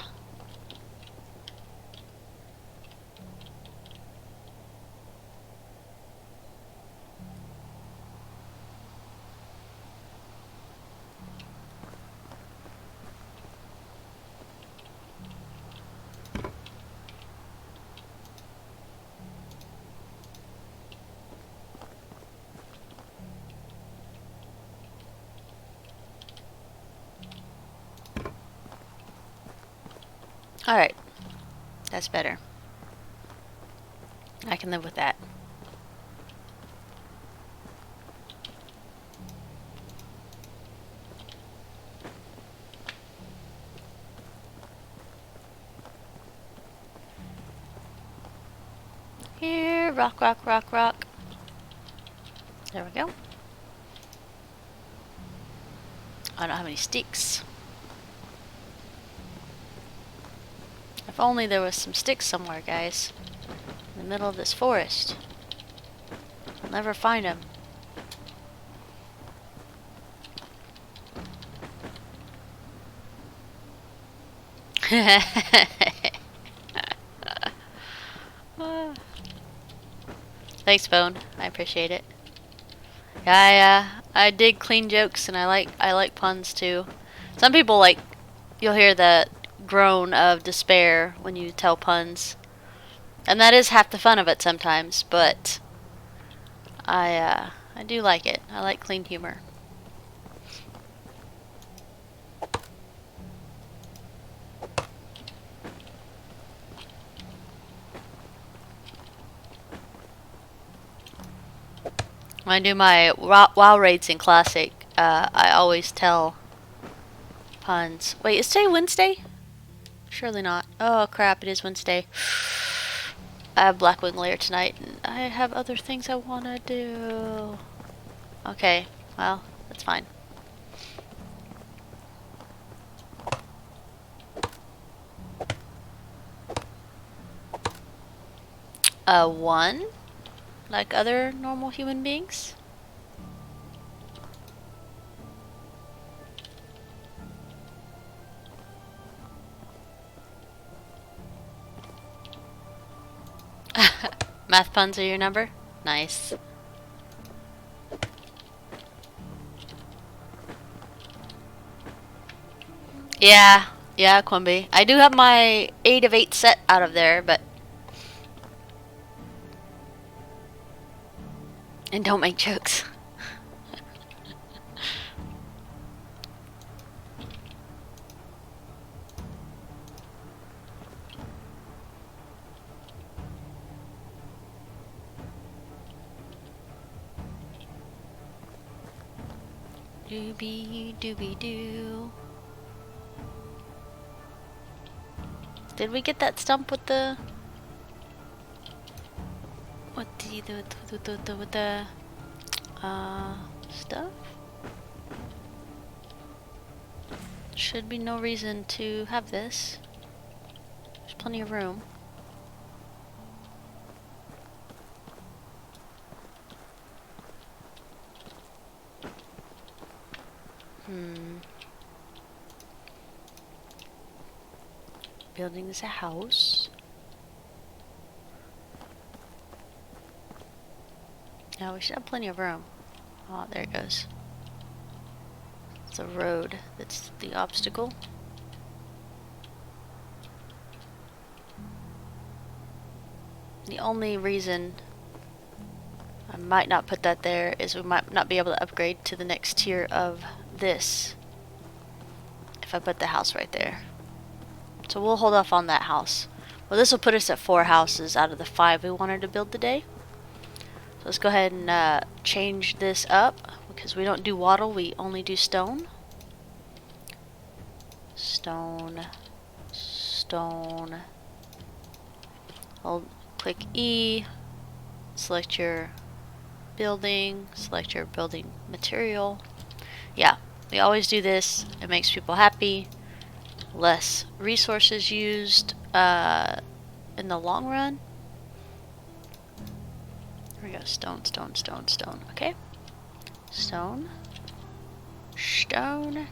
Alright, that's better. I can live with that. Here, rock, rock, rock, rock. There we go. I don't have any sticks. If only there was some sticks somewhere, guys. In the middle of this forest. I'll never find them. Thanks, Bone. I appreciate it. Yeah, I dig clean jokes, and I like puns too. Some people you'll hear the groan of despair when you tell puns, and that is half the fun of it sometimes. But I do like it. I like clean humor. When I do my WoW raids in Classic, I always tell puns. Wait, is today Wednesday? Surely not. Oh crap, it is Wednesday. I have Blackwing Lair tonight, and I have other things I want to do. Okay, well, that's fine. One? Like other normal human beings? Math puns are your number? Nice. Yeah, Quimby. I do have my 8 of 8 set out of there, but... And don't make jokes. Doobie doobie doo. Did we get that stump with the stuff? Should be no reason to have this. There's plenty of room. Building is a house. Yeah, we should have plenty of room. Oh, there it goes. It's a road that's the obstacle. The only reason I might not put that there is we might not be able to upgrade to the next tier of this if I put the house right there. So we'll hold off on that house. Well, this will put us at 4 houses out of the 5 we wanted to build today. So let's go ahead and change this up because we don't do wattle, we only do stone. Stone. Stone. Click E. Select your building. Select your building material. Yeah, we always do this. It makes people happy. Less resources used in the long run. Here we go. Stone, stone, stone, stone. Okay. Stone. Stone.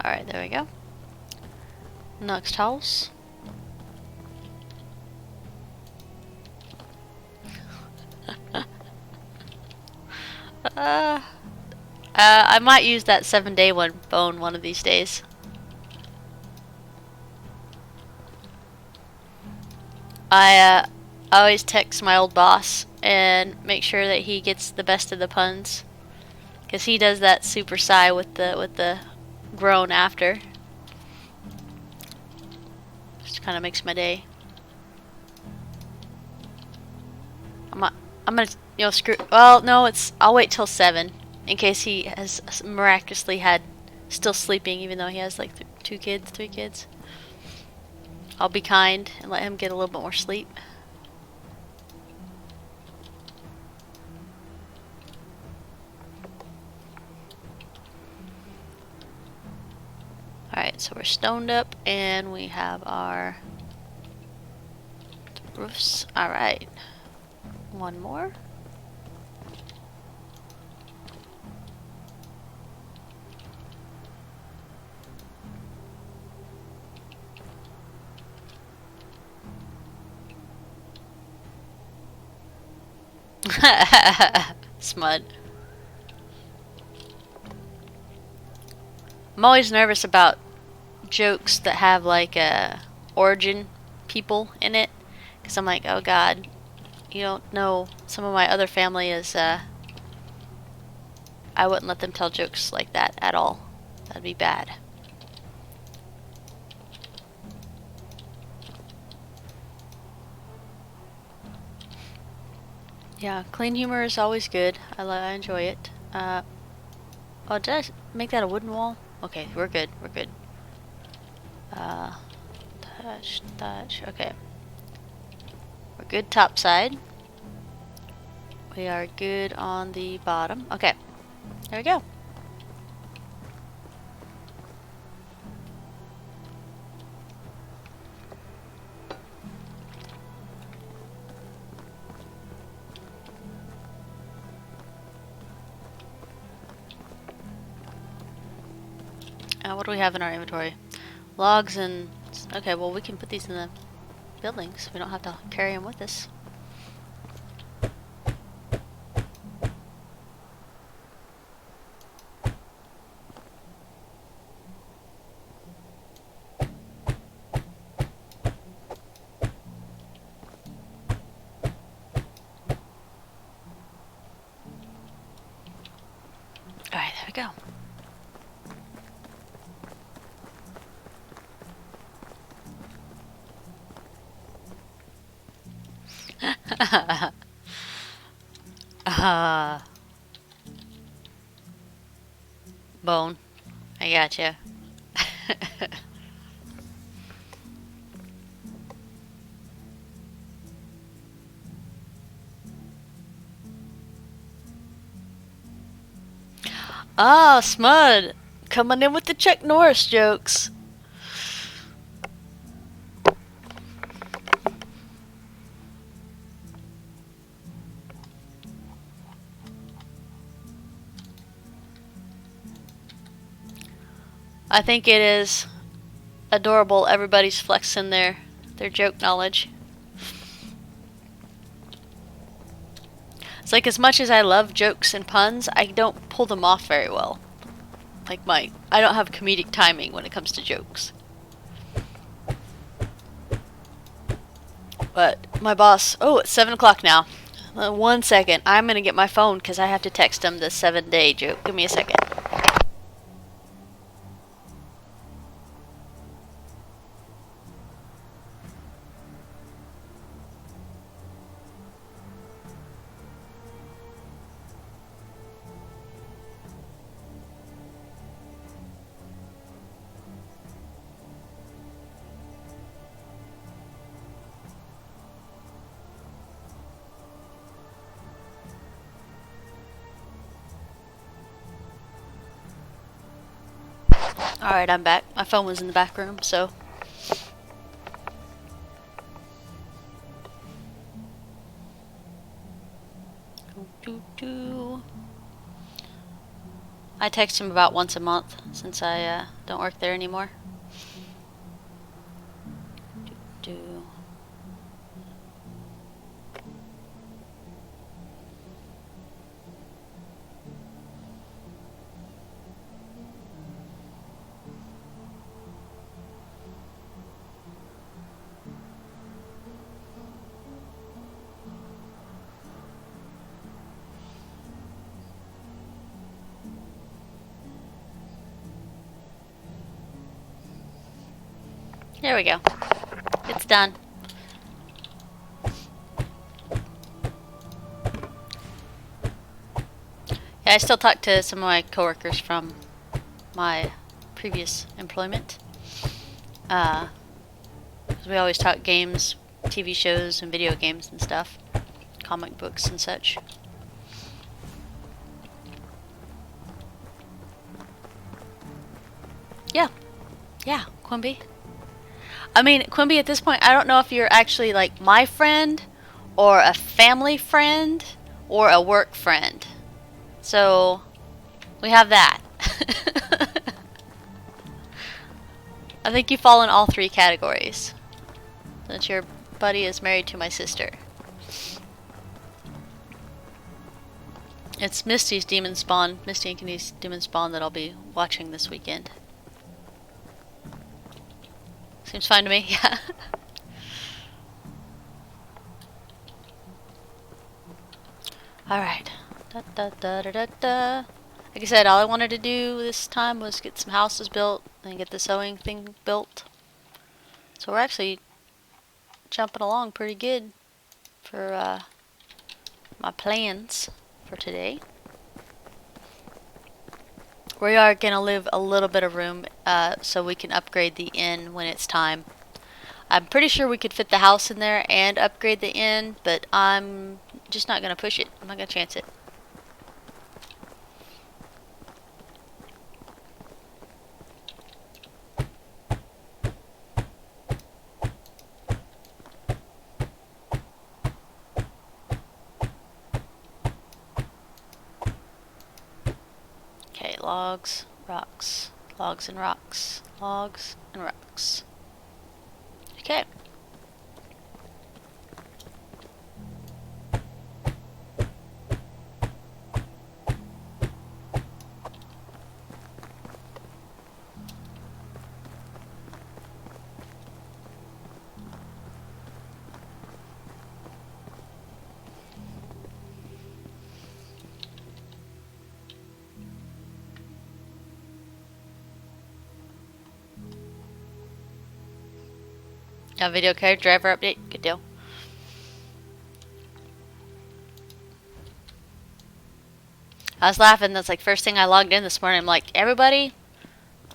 Alright, there we go. Next house. I might use that 7-day bone one of these days. I always text my old boss and make sure that he gets the best of the puns. Cause he does that super sigh with the groan after. Just kind of makes my day. I'm gonna, you know, screw. Well, no, I'll wait till 7 in case he has miraculously had still sleeping, even though he has like 3 kids. I'll be kind and let him get a little bit more sleep. Alright, so we're stoned up and we have our roofs. Alright. One more. Smud. I'm always nervous about jokes that have like origin people in it, because I'm like, oh god, you don't know. Some of my other family is I wouldn't let them tell jokes like that at all. That'd be bad. Yeah, clean humor is always good. I enjoy it. Oh, did I make that a wooden wall? Okay, we're good. We're good. Touch. Okay. We're good top side. We are good on the bottom. Okay. There we go. What do we have in our inventory? Logs and... Okay, well we can put these in the buildings. We don't have to carry them with us. Alright, there we go. Bone. I gotcha. Ah, Smud! Coming in with the Chuck Norris jokes. I think it is adorable. Everybody's flexing their joke knowledge. It's like, as much as I love jokes and puns, I don't pull them off very well. Like I don't have comedic timing when it comes to jokes. But my boss, oh, it's 7 o'clock now. 1 second, I'm gonna get my phone because I have to text him the 7-day joke. Give me a second. Alright, I'm back. My phone was in the back room, so... I text him about once a month, since I don't work there anymore. There we go. It's done. Yeah, I still talk to some of my coworkers from my previous employment. 'Cause we always talk games, TV shows, and video games and stuff. Comic books and such. Yeah. Yeah, Quimby. I mean, Quimby, at this point, I don't know if you're actually like my friend, or a family friend, or a work friend. So, we have that. I think you fall in all three categories, since your buddy is married to my sister. It's Misty's Demon Spawn, Misty and Kenny's Demon Spawn that I'll be watching this weekend. Seems fine to me, yeah. Alright. Da, da, da, da, da, da. Like I said, all I wanted to do this time was get some houses built and get the sewing thing built. So we're actually jumping along pretty good for my plans for today. We are going to leave a little bit of room so we can upgrade the inn when it's time. I'm pretty sure we could fit the house in there and upgrade the inn, but I'm just not going to push it. I'm not going to chance it. Okay, logs, rocks, logs and rocks, logs and rocks. Okay. Video card driver update. Good deal. I was laughing. That's like first thing I logged in this morning. I'm like, everybody,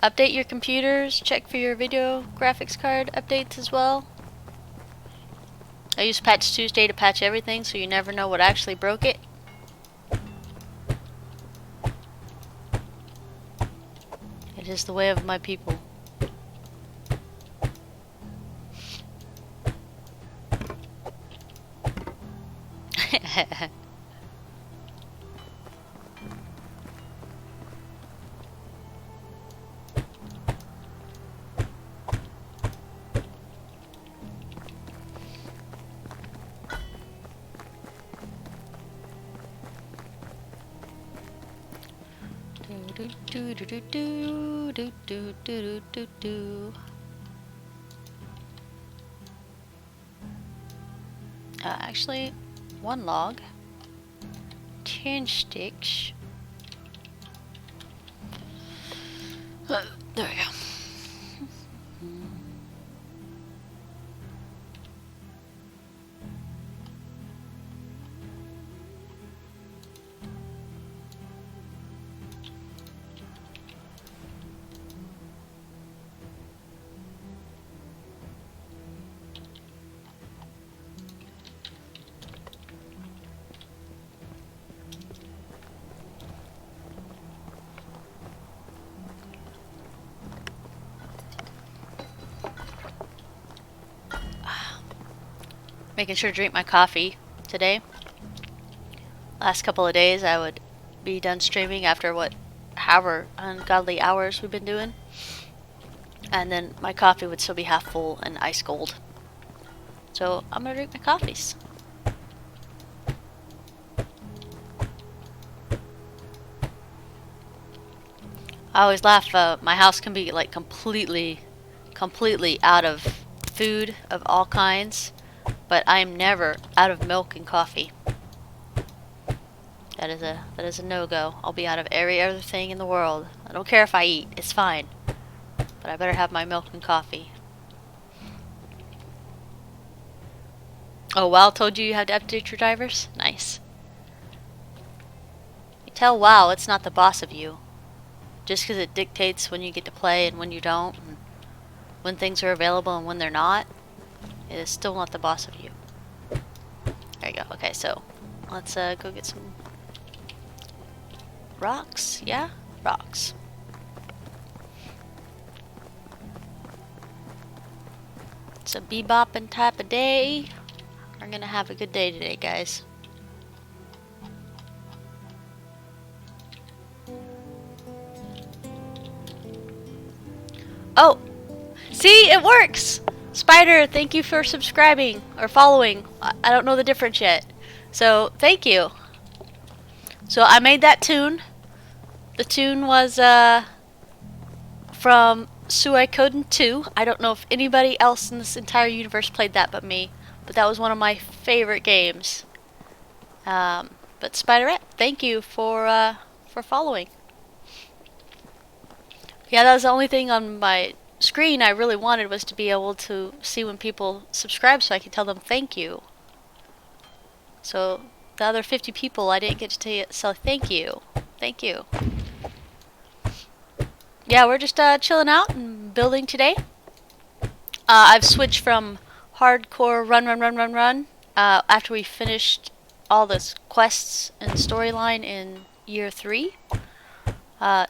update your computers. Check for your video graphics card updates as well. I use Patch Tuesday to patch everything, so you never know what actually broke it. It is the way of my people. Actually, one log, 10 sticks. There we go. Making sure to drink my coffee today. Last couple of days I would be done streaming after however ungodly hours we've been doing. And then my coffee would still be half full and ice cold. So I'm gonna drink my coffees. I always laugh, my house can be like completely out of food of all kinds. But I'm never out of milk and coffee. That is a no-go. I'll be out of every other thing in the world. I don't care if I eat, it's fine. But I better have my milk and coffee. Oh, WoW told you have to update your drivers? Nice. You tell WoW it's not the boss of you. Just because it dictates when you get to play and when you don't, and when things are available and when they're not, it is still not the boss of you. There you go. Okay, so let's go get some rocks. Yeah? Rocks. It's a bebopping type of day. We're gonna have a good day today, guys. Oh! See? It works! Spider, thank you for subscribing or following. I don't know the difference yet. So, thank you. So, I made that tune. The tune was from v0.1.2.2. 2. I don't know if anybody else in this entire universe played that but me. But that was one of my favorite games. But Spiderette, thank you for following. Yeah, that was the only thing on my screen I really wanted, was to be able to see when people subscribe so I could tell them thank you. So the other 50 people I didn't get to say thank you. Thank you. Yeah, we're just chilling out and building today. I've switched from hardcore run after we finished all the quests and storyline in year 3.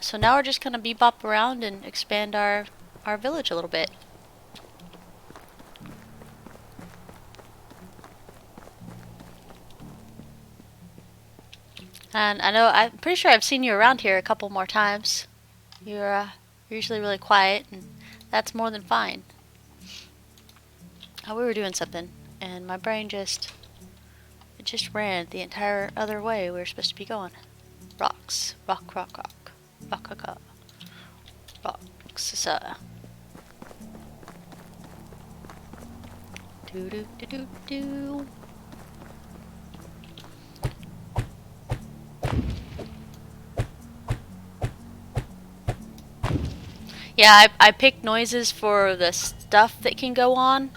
So now we're just gonna bebop around and expand our village a little bit. And I'm pretty sure I've seen you around here a couple more times. You're usually really quiet, and that's more than fine. We were doing something, and my brain just ran the entire other way we were supposed to be going. Rocks. Rock. Rocks. Do. Yeah, I picked noises for the stuff that can go on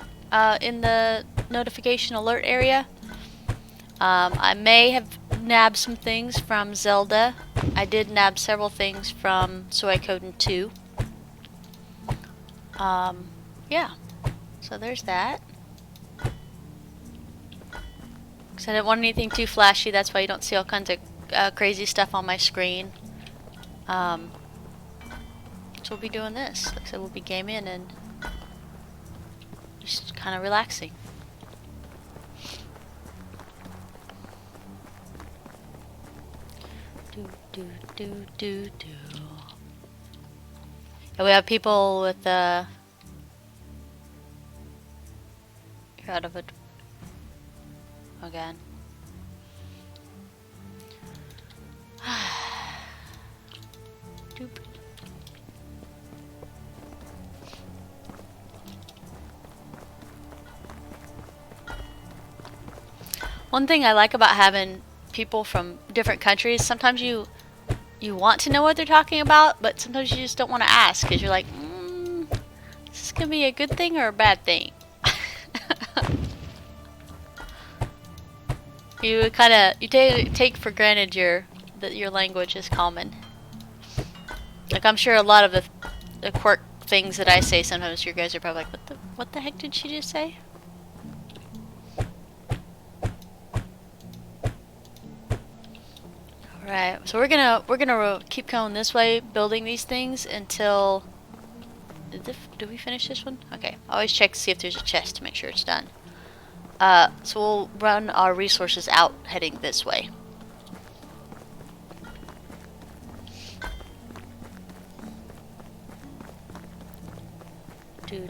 in the notification alert area. I may have nabbed some things from Zelda. I did nab several things from v0.1.2.2. 2. Yeah. So there's that. Because I didn't want anything too flashy, that's why you don't see all kinds of crazy stuff on my screen. So we'll be doing this. Like I said, we'll be gaming and just kind of relaxing. Do. Yeah, we have people with you're out of it again. Doop. One thing I like about having people from different countries, sometimes you want to know what they're talking about, but sometimes you just don't want to ask because you're like, is this gonna be a good thing or a bad thing? You take for granted that your language is common. Like, I'm sure a lot of the quirk things that I say, sometimes you guys are probably like, what the heck did she just say? Alright, so we're gonna keep going this way, building these things until... Did we finish this one? Okay, always check to see if there's a chest to make sure it's done. So we'll run our resources out heading this way. Do.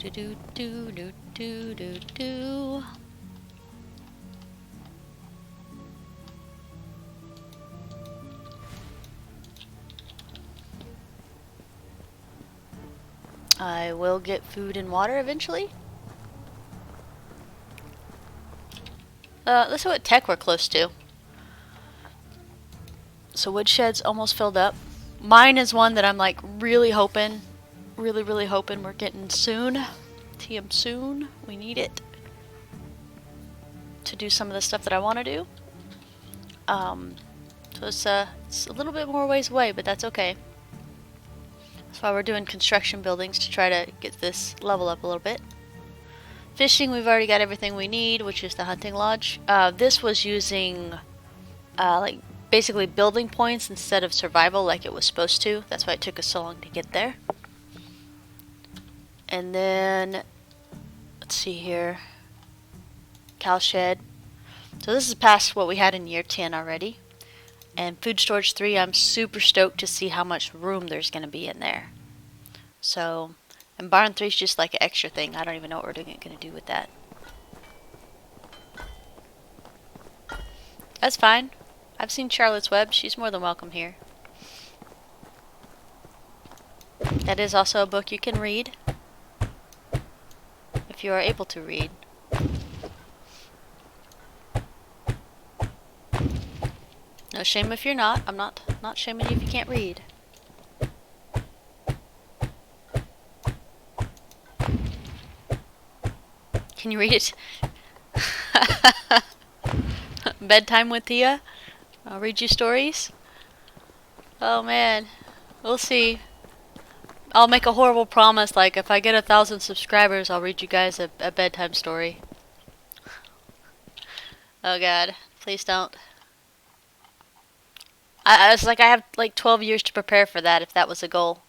I will get food and water eventually. Let's see what tech we're close to. So woodshed's almost filled up. Mine is one that I'm like really hoping we're getting soon. TM soon. We need it. to do some of the stuff that I want to do. So it's a little bit more ways away, but that's okay. That's why we're doing construction buildings, to try to get this level up a little bit. Fishing, we've already got everything we need, which is the hunting lodge. This was using like basically building points instead of survival like it was supposed to. That's why it took us so long to get there. And then, let's see here, cow shed. So this is past what we had in year 10 already. And food storage 3, I'm super stoked to see how much room there's going to be in there. So, and barn 3 is just like an extra thing. I don't even know what we're going to do with that. That's fine. I've seen Charlotte's Web. She's more than welcome here. That is also a book you can read, if you are able to read. No shame if you're not. I'm not shaming you if you can't read. Can you read it? Bedtime with Tia? I'll read you stories? Oh man. We'll see. I'll make a horrible promise, like if I get 1,000 subscribers, I'll read you guys a bedtime story. Oh god. Please don't. It's like I have like 12 years to prepare for that, if that was a goal.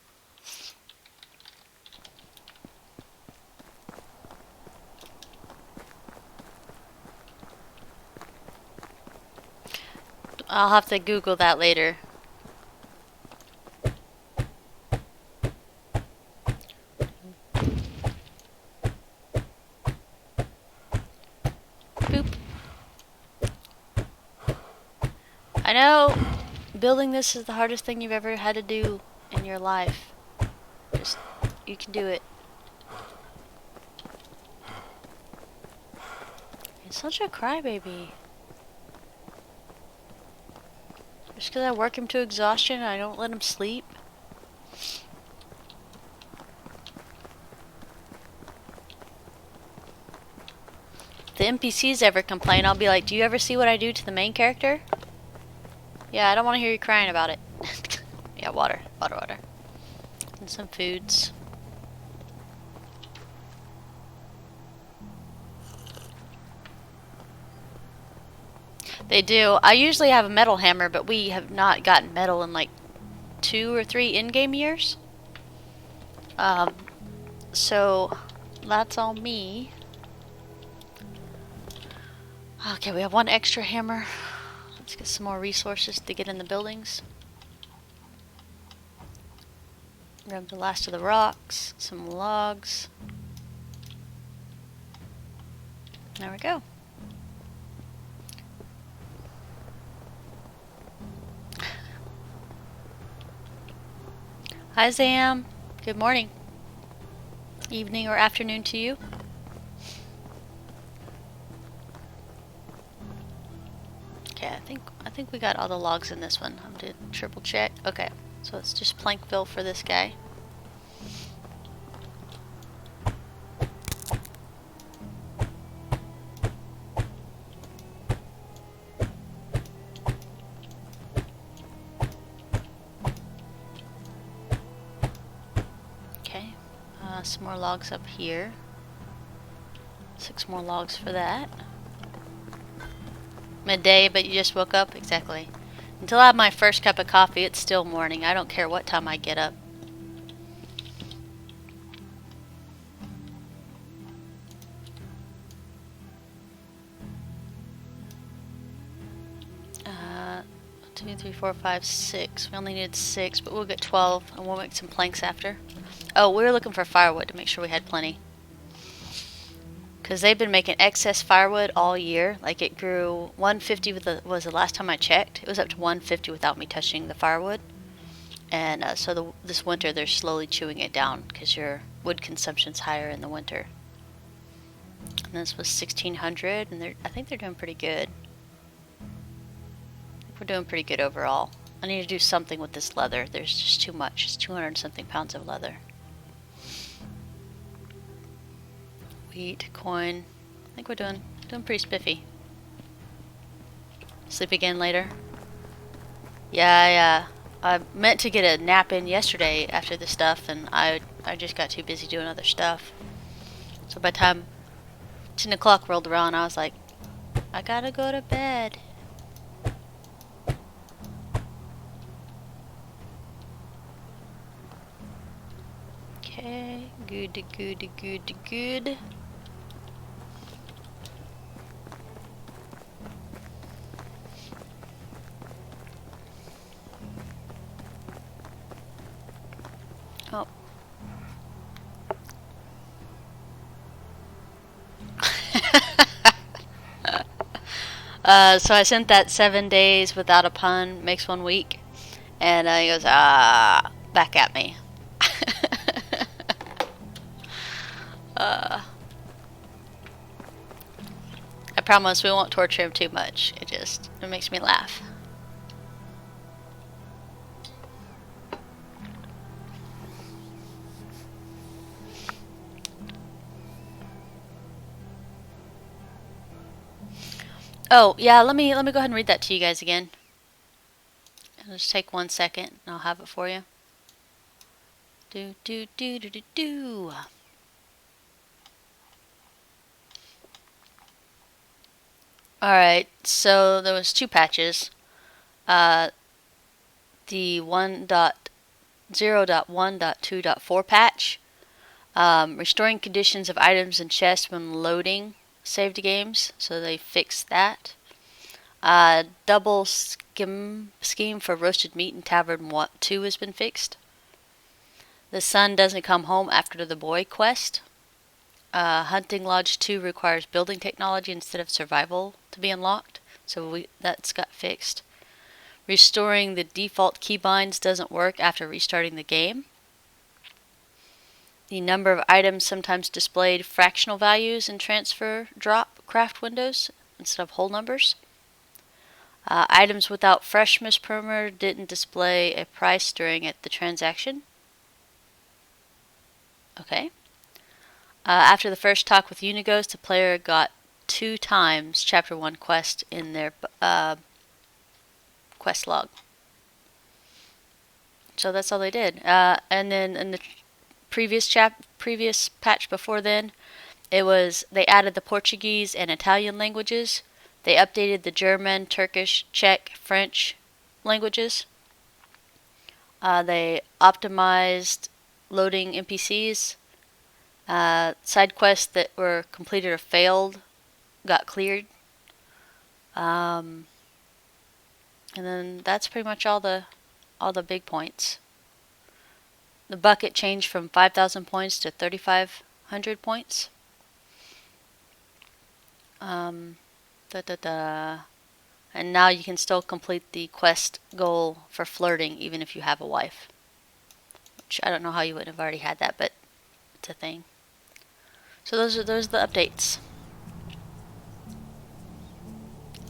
I'll have to Google that later. Boop. I know building this is the hardest thing you've ever had to do in your life. Just, you can do it. He's such a crybaby. Just because I work him to exhaustion and I don't let him sleep. If the NPCs ever complain, I'll be like, do you ever see what I do to the main character? Yeah, I don't want to hear you crying about it. Yeah, water. And some foods. They do. I usually have a metal hammer, but we have not gotten metal in like 2 or 3 in-game years. So that's all me. Okay, we have 1 extra hammer. Let's get some more resources to get in the buildings. Grab the last of the rocks, some logs. There we go. Hi Zam, good morning. Evening or afternoon to you. Okay, I think we got all the logs in this one. I'm gonna triple check. Okay, so it's just plankville for this guy. Some more logs up here. 6 more logs for that. Midday, but you just woke up? Exactly. Until I have my first cup of coffee, it's still morning. I don't care what time I get up. Two, 3, 4, 5, 6. We only needed 6, but we'll get 12, and we'll make some planks after. Oh, we were looking for firewood to make sure we had plenty. Because they've been making excess firewood all year. Like it grew 150 was the last time I checked. It was up to 150 without me touching the firewood. And so this winter they're slowly chewing it down because your wood consumption's higher in the winter. And this was 1600, and I think they're doing pretty good. We're doing pretty good overall. I need to do something with this leather. There's just too much. It's 200 something pounds of leather. Wheat, coin. I think we're doing pretty spiffy. Sleep again later. Yeah, I meant to get a nap in yesterday after the stuff, and I just got too busy doing other stuff. So by the time 10 o'clock rolled around, I was like, I gotta go to bed. Okay, good. Oh. So I sent that 7 days without a pun makes 1 week, and he goes, back at me. I promise we won't torture him too much. It makes me laugh. Oh, yeah, let me go ahead and read that to you guys again. It'll just take 1 second and I'll have it for you. Do. Alright, so there was 2 patches. The 1.0.1.2.4 patch, restoring conditions of items and chests when loading saved games, so they fixed that. Double scheme for roasted meat in Tavern 2 has been fixed. The sun doesn't come home after the boy quest. Hunting Lodge 2 requires building technology instead of survival to be unlocked, so that's got fixed. Restoring the default keybinds doesn't work after restarting the game. The number of items sometimes displayed fractional values in transfer drop craft windows instead of whole numbers. Items without fresh misprimer didn't display a price during the transaction. Okay. After the first talk with Unighost, the player got 2 times Chapter 1 quest in their quest log. So that's all they did. And then in the previous patch before then, they added the Portuguese and Italian languages. They updated the German, Turkish, Czech, French languages. They optimized loading NPCs. Side quests that were completed or failed got cleared. And then that's pretty much all the big points. The bucket changed from 5,000 points to 3,500 points. And now you can still complete the quest goal for flirting even if you have a wife. Which I don't know how you wouldn't have already had that, but it's a thing. So those are the updates.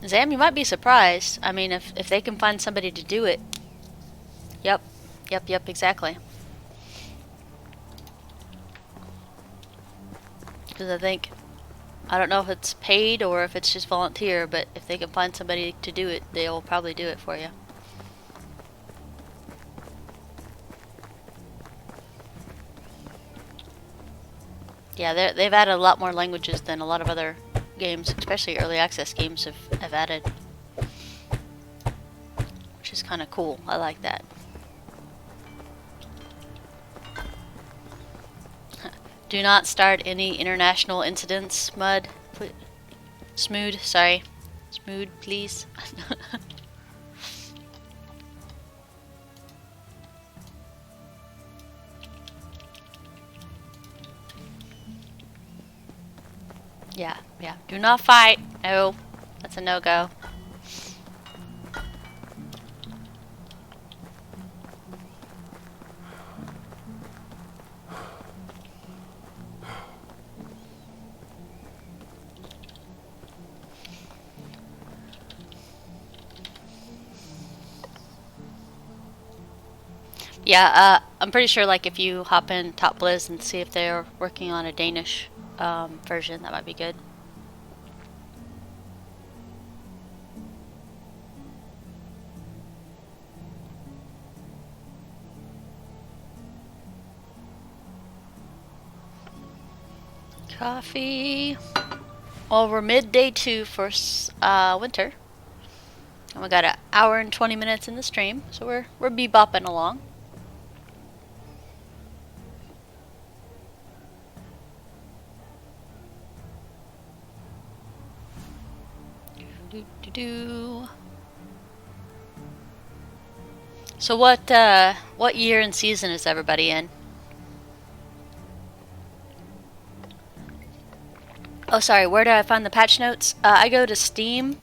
Zam, you might be surprised. I mean, if they can find somebody to do it. Yep, exactly. Because I don't know if it's paid or if it's just volunteer, but if they can find somebody to do it, they'll probably do it for you. Yeah, they've added a lot more languages than a lot of other games, especially early access games have added. Which is kind of cool. I like that. Do not start any international incidents, Smood, sorry. Smood, please. Yeah. Do not fight. No. That's a no-go. Yeah, I'm pretty sure like if you hop in Top Blizz and see if they're working on a Danish version, that might be good. Coffee. Well, we're mid-day 2 for winter. And we got an hour and 20 minutes in the stream, so we're bebopping along. So what year and season is everybody in? Oh, sorry, where do I find the patch notes? I go to Steam,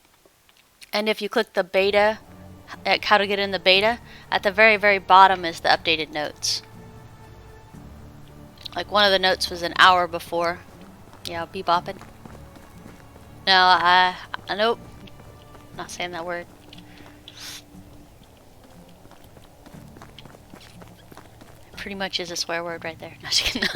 and if you click the beta, like how to get in the beta, at the very, very bottom is the updated notes. Like one of the notes was an hour before. Yeah, bebopping. No, nope. Not saying that word. Pretty much is a swear word right there. No, just kidding.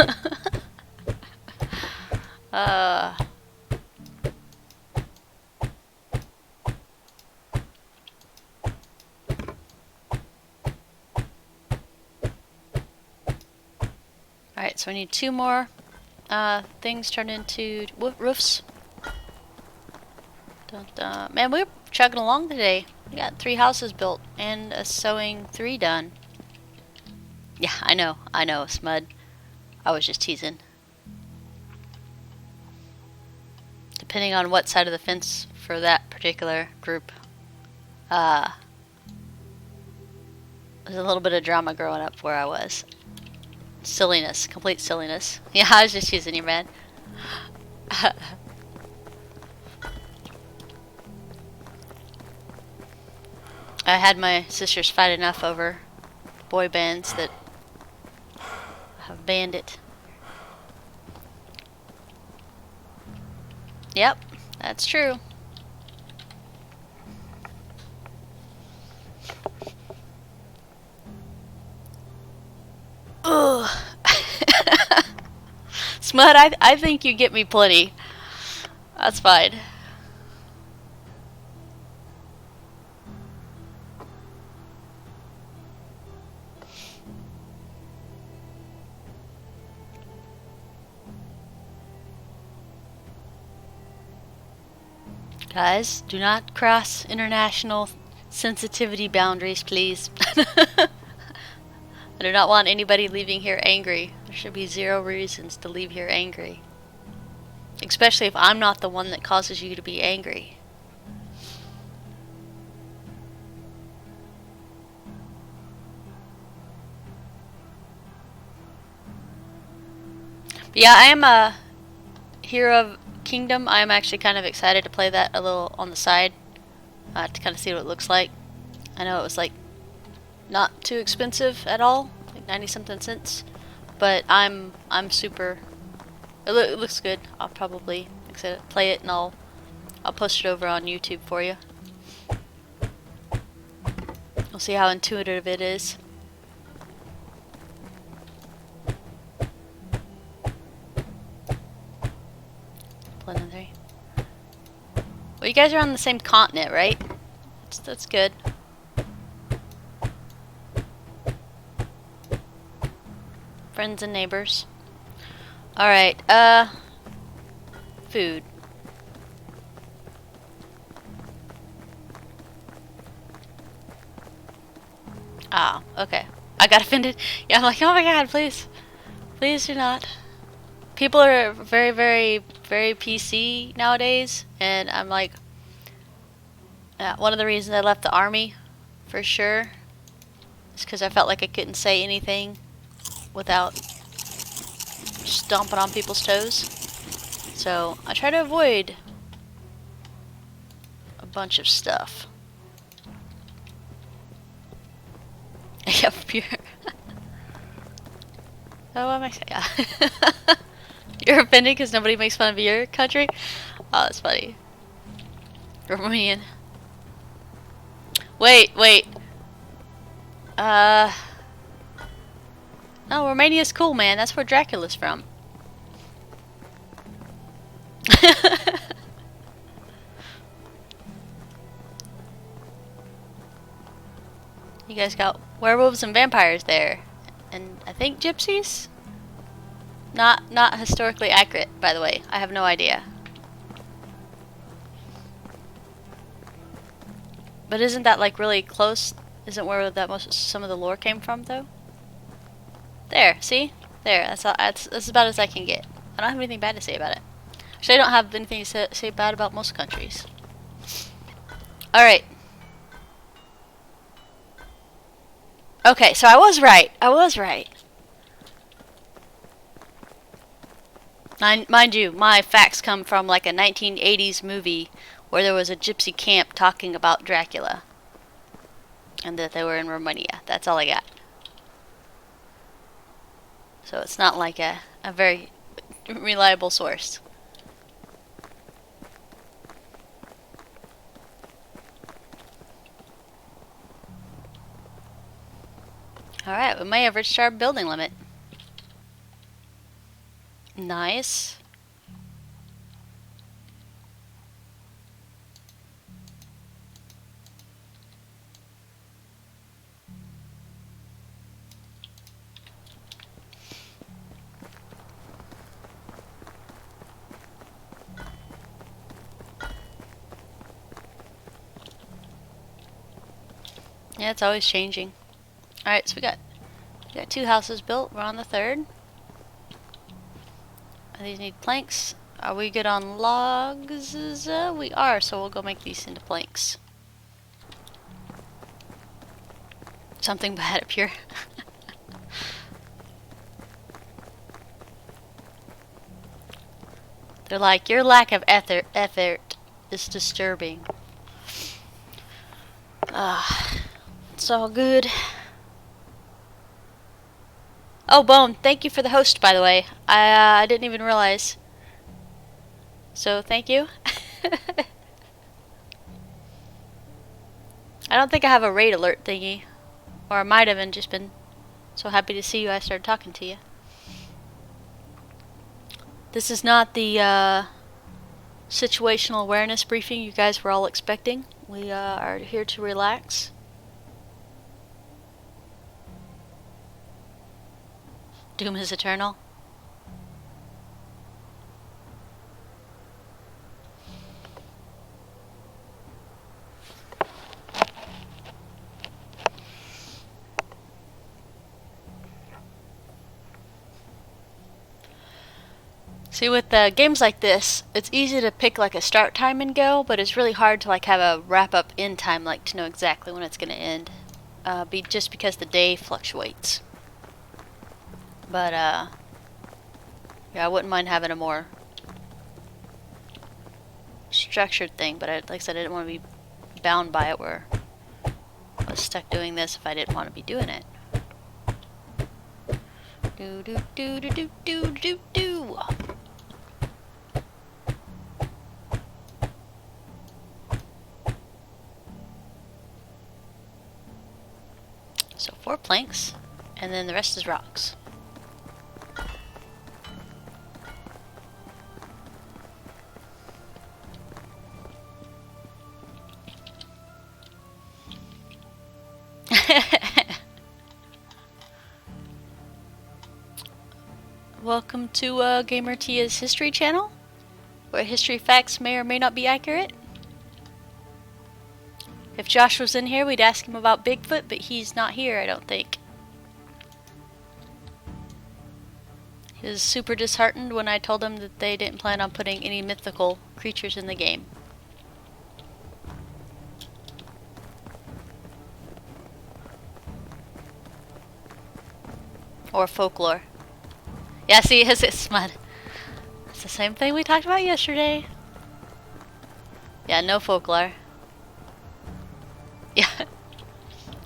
Alright, so we need 2 more things turned into roofs. Man, we're chugging along today. We got 3 houses built and a sewing 3 done. Yeah, I know, Smud. I was just teasing. Depending on what side of the fence for that particular group. There's a little bit of drama growing up where I was. Silliness, complete silliness. Yeah, I was just teasing you, man. I had my sisters fight enough over boy bands that have banned it. Yep, that's true. Ugh. Smut, I think you get me plenty. That's fine. Guys, do not cross international sensitivity boundaries, please. I do not want anybody leaving here angry. There should be 0 reasons to leave here angry. Especially if I'm not the one that causes you to be angry. But yeah, I am a Hero of Kingdom. I am actually kind of excited to play that a little on the side. To kind of see what it looks like. I know it was like not too expensive at all, like 90 something cents, but I'm super, it looks good. I'll probably play it and I'll post it over on YouTube for you. We'll see how intuitive it is. Well, you guys are on the same continent, right? That's good. Friends and neighbors. Alright, food. Ah, okay. I got offended. Yeah, I'm like, oh my god, please. Please do not. People are very, very, very PC nowadays, and I'm like, one of the reasons I left the army, for sure, is because I felt like I couldn't say anything without stomping on people's toes. So I try to avoid a bunch of stuff. Yeah, pure. Oh, what am I saying? Yeah. You're offended because nobody makes fun of your country? Oh, that's funny. Romanian. Wait. No, Romania's cool, man. That's where Dracula's from. You guys got werewolves and vampires there. And I think gypsies? Not historically accurate, by the way. I have no idea. But isn't that like really close? Isn't where that some of the lore came from though? There, see? There, that's about as I can get. I don't have anything bad to say about it. Actually, I don't have anything to say bad about most countries. Alright. Okay, so I was right. I was right. Mind you, my facts come from like a 1980s movie where there was a gypsy camp talking about Dracula. And that they were in Romania. That's all I got. So it's not like a very reliable source. Alright, we may have reached our building limit. Nice. Yeah, it's always changing. Alright, so we got 2 houses built. We're on the 3rd. These need planks. Are we good on logs? We are, so we'll go make these into planks. Something bad up here. They're like, your lack of effort is disturbing. It's all good. Oh, Bone, thank you for the host, by the way. I didn't even realize. So, thank you. I don't think I have a raid alert thingy. Or I might have and just been so happy to see you I started talking to you. This is not the situational awareness briefing you guys were all expecting. We are here to relax. Doom is eternal. See, with games like this, it's easy to pick like a start time and go, but it's really hard to like have a wrap up end time, like to know exactly when it's going to end. Just because the day fluctuates. But yeah, I wouldn't mind having a more structured thing, but like I said, I didn't want to be bound by it where I was stuck doing this if I didn't want to be doing it. Do do do do do do do do. So 4 planks, and then the rest is rocks. Welcome to Gamer Tia's History channel, where history facts may or may not be accurate. If Josh was in here, we'd ask him about Bigfoot, but he's not here, I don't think. He was super disheartened when I told him that they didn't plan on putting any mythical creatures in the game. Or folklore. Yeah, see, it's mud. It's the same thing we talked about yesterday. Yeah, no folklore. Yeah.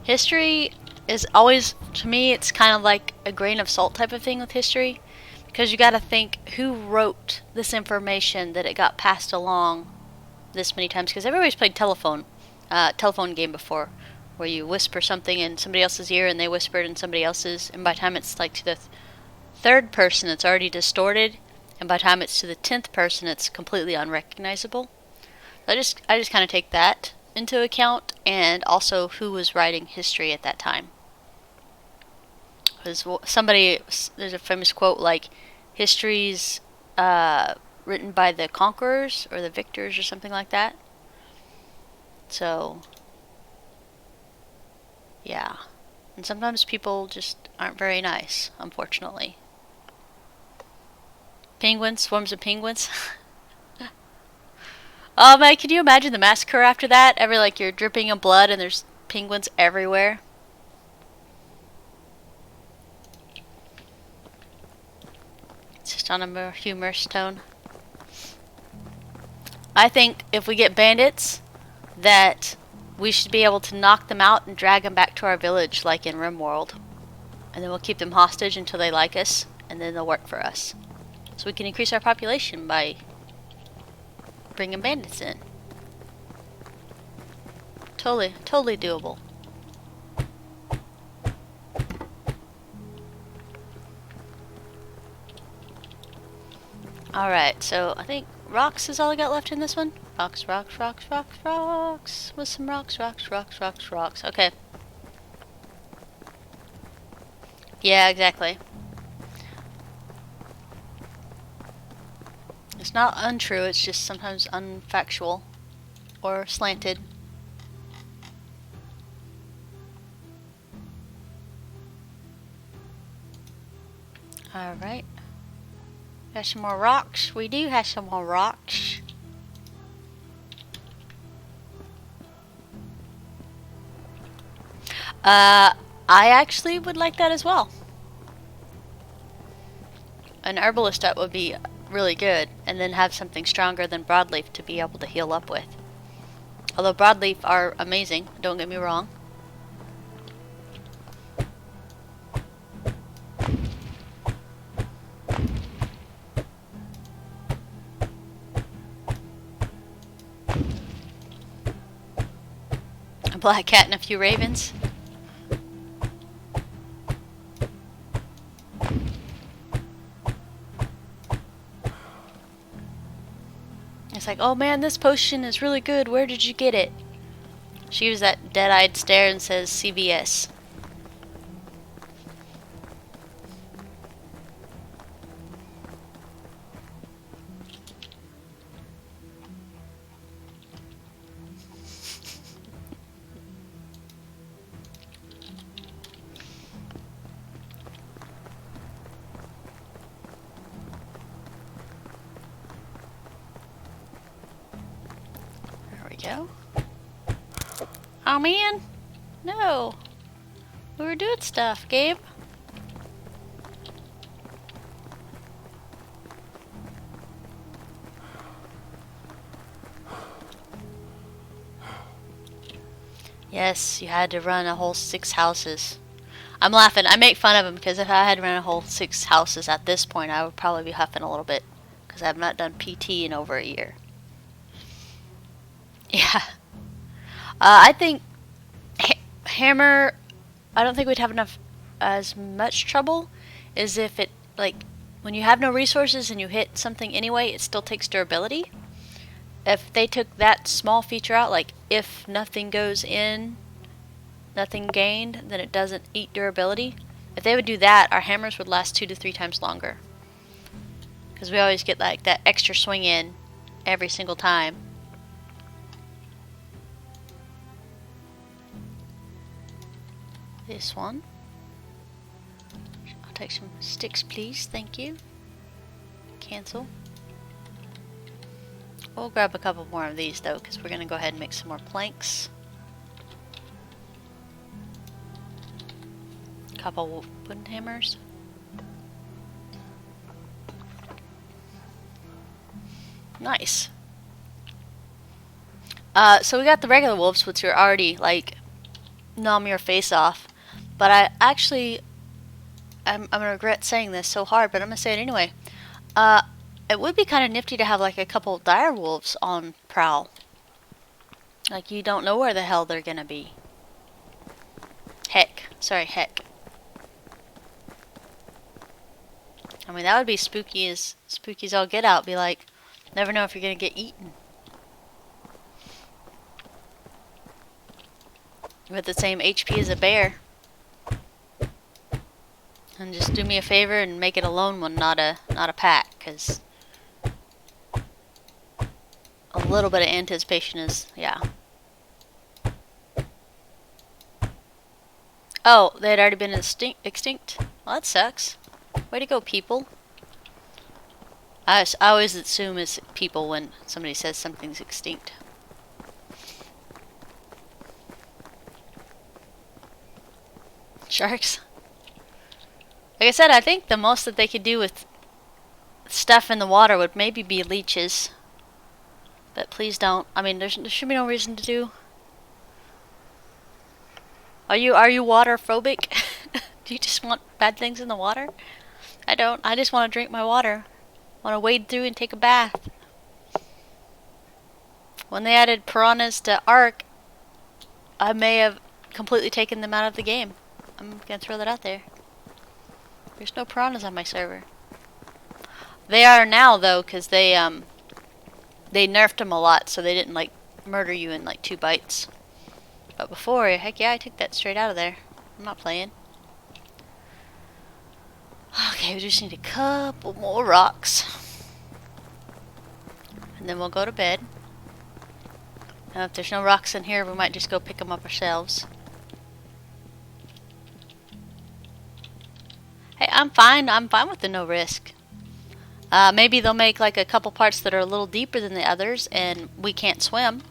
History is always, to me, it's kind of like a grain of salt type of thing with history. Because you gotta think, who wrote this information that it got passed along this many times? Because everybody's played telephone game before, where you whisper something in somebody else's ear and they whisper it in somebody else's, and by the time it's like to the third person it's already distorted, and by the time it's to the 10th person it's completely unrecognizable. I just kind of take that into account, and also who was writing history at that time. Because there's a famous quote like, histories written by the conquerors or the victors or something like that. So, yeah. And sometimes people just aren't very nice, unfortunately. Penguins, swarms of penguins. Oh man, can you imagine the massacre after that? Like you're dripping in blood and there's penguins everywhere. It's just on a more humorous tone. I think if we get bandits, that we should be able to knock them out and drag them back to our village like in RimWorld. And then we'll keep them hostage until they like us, and then they'll work for us. So we can increase our population by bringing bandits in. Totally doable. Alright, so I think rocks is all I got left in this one. Rocks. With some rocks. Okay. Yeah, exactly. It's not untrue, it's just sometimes unfactual or slanted. Alright. Got some more rocks. We do have some more rocks. I actually would like that as well. An herbalist up would be really good, and then have something stronger than broadleaf to be able to heal up with. Although broadleaf are amazing, don't get me wrong. A black cat and a few ravens. It's like, oh man, this potion is really good. Where did you get it? She gives that dead-eyed stare and says CVS. Go. Oh man, no. We were doing stuff, Gabe. Yes, you had to run a whole 6 houses. I'm laughing. I make fun of him because if I had run a whole 6 houses at this point, I would probably be huffing a little bit because I have not done PT in over a year. Yeah. I think hammer, I don't think we'd have enough as much trouble is if it, like, when you have no resources and you hit something anyway, it still takes durability. If they took that small feature out, like if nothing goes in, nothing gained, then it doesn't eat durability. If they would do that, our hammers would last 2 to 3 times longer. Because we always get like that extra swing in every single time. This one. I'll take some sticks, please. Thank you. Cancel. We'll grab a couple more of these, though, because we're going to go ahead and make some more planks. A couple wooden hammers. Nice. So we got the regular wolves, which are already, like, nom your face off. But I actually, I'm gonna regret saying this so hard, but I'm gonna say it anyway. It would be kind of nifty to have like a couple dire wolves on prowl. Like you don't know where the hell they're gonna be. Heck. I mean that would be spooky as all get out. Be like, never know if you're gonna get eaten. With the same HP as a bear. And just do me a favor and make it a lone one, not a pack, because a little bit of anticipation is, yeah. Oh, they had already been extinct? Well, that sucks. Way to go, people. I always assume it's people when somebody says something's extinct. Sharks? Like I said, I think the most that they could do with stuff in the water would maybe be leeches. But please don't. I mean, there should be no reason to do. Are you water phobic? Do you just want bad things in the water? I don't. I just want to drink my water. I want to wade through and take a bath. When they added piranhas to Ark, I may have completely taken them out of the game. I'm gonna throw that out there. There's no piranhas on my server. They are now though, because they nerfed them a lot, so they didn't like murder you in like 2 bites. But before, heck yeah, I took that straight out of there. I'm not playing. Okay, we just need a couple more rocks. And then we'll go to bed. Now if there's no rocks in here, we might just go pick them up ourselves. Hey, I'm fine with the no risk. Maybe they'll make like a couple parts that are a little deeper than the others and we can't swim.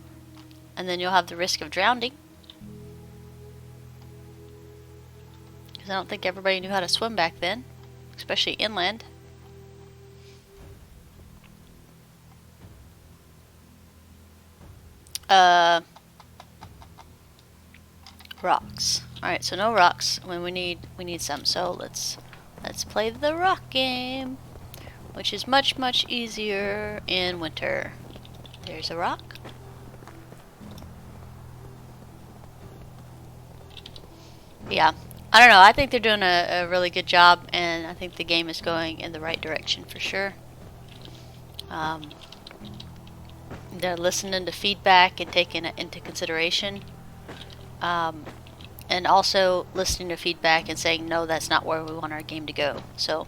And then you'll have the risk of drowning. Because I don't think everybody knew how to swim back then. Especially inland. Rocks. Alright, so no rocks when we need some. So let's play the rock game, which is much easier in winter. There's a rock. Yeah, I don't know. I think they're doing a really good job, and I think the game is going in the right direction for sure. They're listening to feedback and taking it into consideration. And also listening to feedback and saying, no, that's not where we want our game to go. So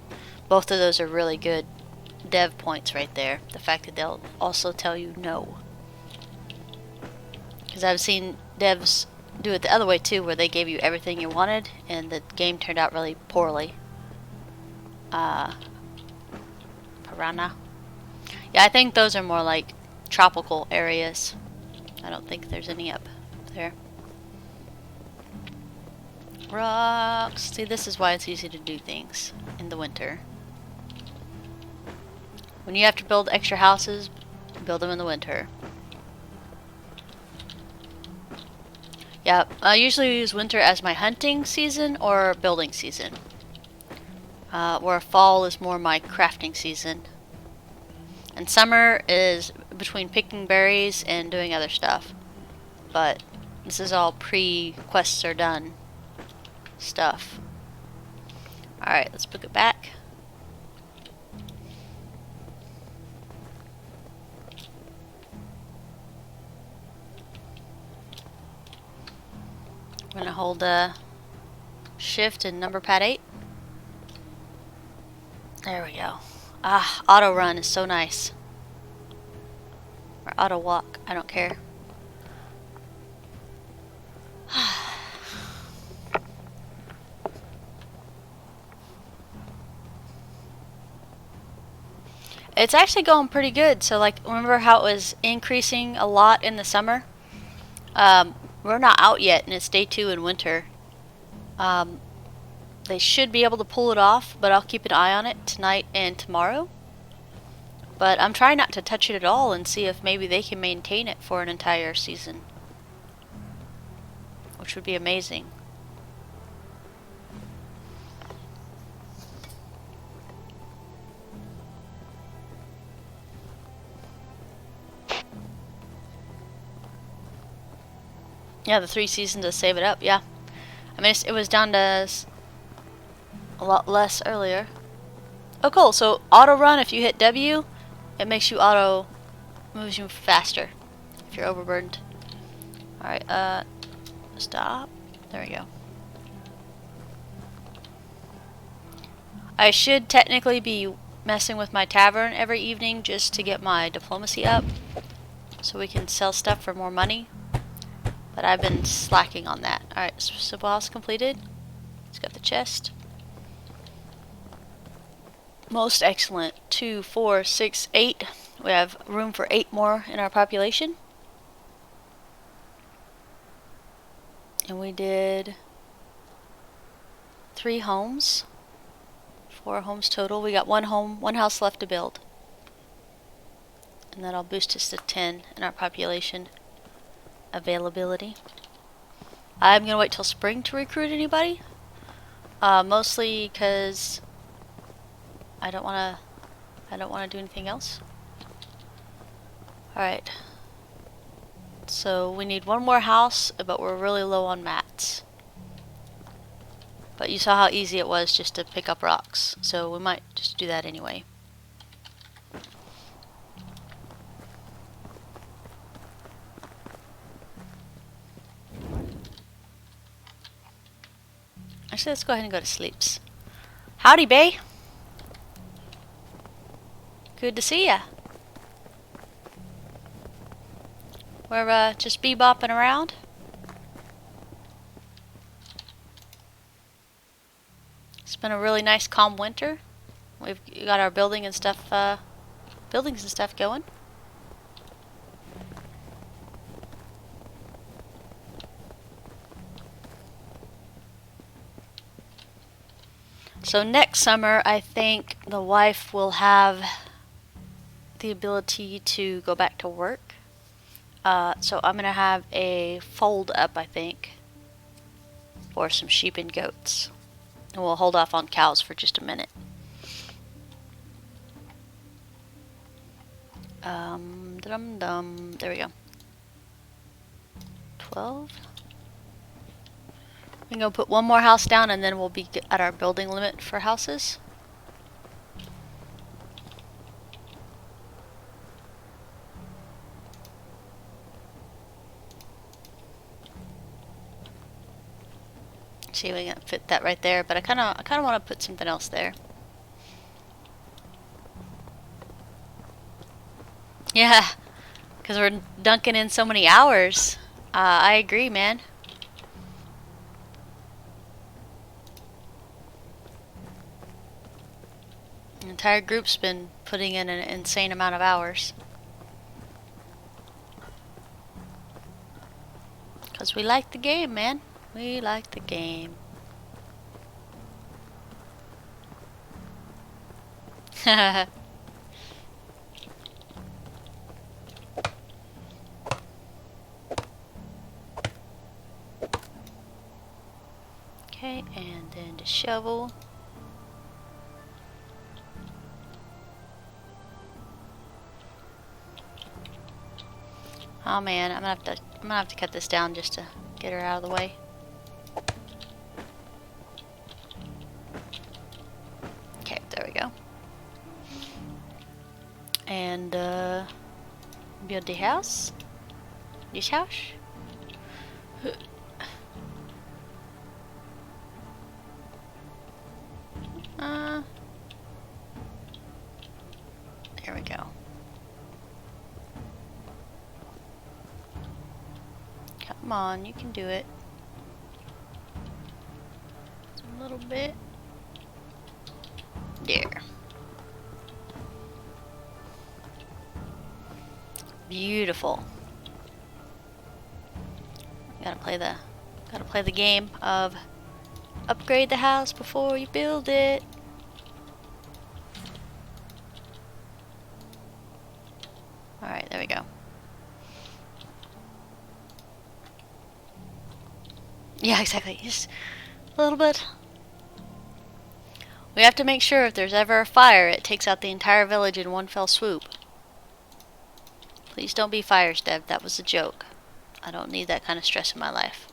both of those are really good dev points right there. The fact that they'll also tell you no. Because I've seen devs do it the other way too, where they gave you everything you wanted and the game turned out really poorly. Piranha. Yeah, I think those are more like tropical areas. I don't think there's any up there. Rocks. See, this is why it's easy to do things in the winter. When you have to build extra houses, build them in the winter. Yeah, I usually use winter as my hunting season or building season. Where fall is more my crafting season. And summer is between picking berries and doing other stuff. But this is all pre-quests are done stuff. Alright, let's book it back. I'm gonna hold shift and number pad 8. There we go. Ah, auto run is so nice. Or auto walk, I don't care. It's actually going pretty good. So like, remember how it was increasing a lot in the summer? We're not out yet and it's day 2 in winter. They should be able to pull it off, but I'll keep an eye on it tonight and tomorrow. But I'm trying not to touch it at all and see if maybe they can maintain it for an entire season. Which would be amazing. Yeah, the 3 seasons to save it up, yeah. I mean, it was down to a lot less earlier. Oh, cool. So, auto run, if you hit W, it makes you moves you faster if you're overburdened. Alright, stop. There we go. I should technically be messing with my tavern every evening just to get my diplomacy up so we can sell stuff for more money. But I've been slacking on that. Alright, simple house completed. It's got the chest. Most excellent. 2, 4, 6, 8. We have room for 8 more in our population. And we did 3 homes. 4 homes total. We got 1 house left to build. And that'll boost us to 10 in our population availability. I'm gonna wait till spring to recruit anybody. Mostly because I don't wanna do anything else. Alright. So we need 1 more house, but we're really low on mats. But you saw how easy it was just to pick up rocks, so we might just do that anyway. Actually, let's go ahead and go to sleeps. Howdy, Bay. Good to see ya. We're just bebopping around. It's been a really nice calm winter. We've got our buildings and stuff going. So next summer, I think the wife will have the ability to go back to work. So I'm gonna have a fold up, I think, for some sheep and goats. And we'll hold off on cows for just a minute. There we go. 12. We can go put 1 more house down and then we'll be at our building limit for houses. See, we can fit that right there, but I kind of want to put something else there. Yeah, because we're dunking in so many hours. I agree, man. The entire group's been putting in an insane amount of hours. Because we like the game, man. We like the game. Okay, and then the shovel. Oh man, I'm gonna have to cut this down just to get her out of the way. Okay, there we go. And build the house. This house. There we go. Come on, you can do it. Just a little bit. There. Beautiful. Gotta play the game of upgrade the house before you build it. Alright, there we go. Yeah, exactly. Just a little bit. We have to make sure if there's ever a fire, it takes out the entire village in one fell swoop. Please don't be fires, Deb. That was a joke. I don't need that kind of stress in my life.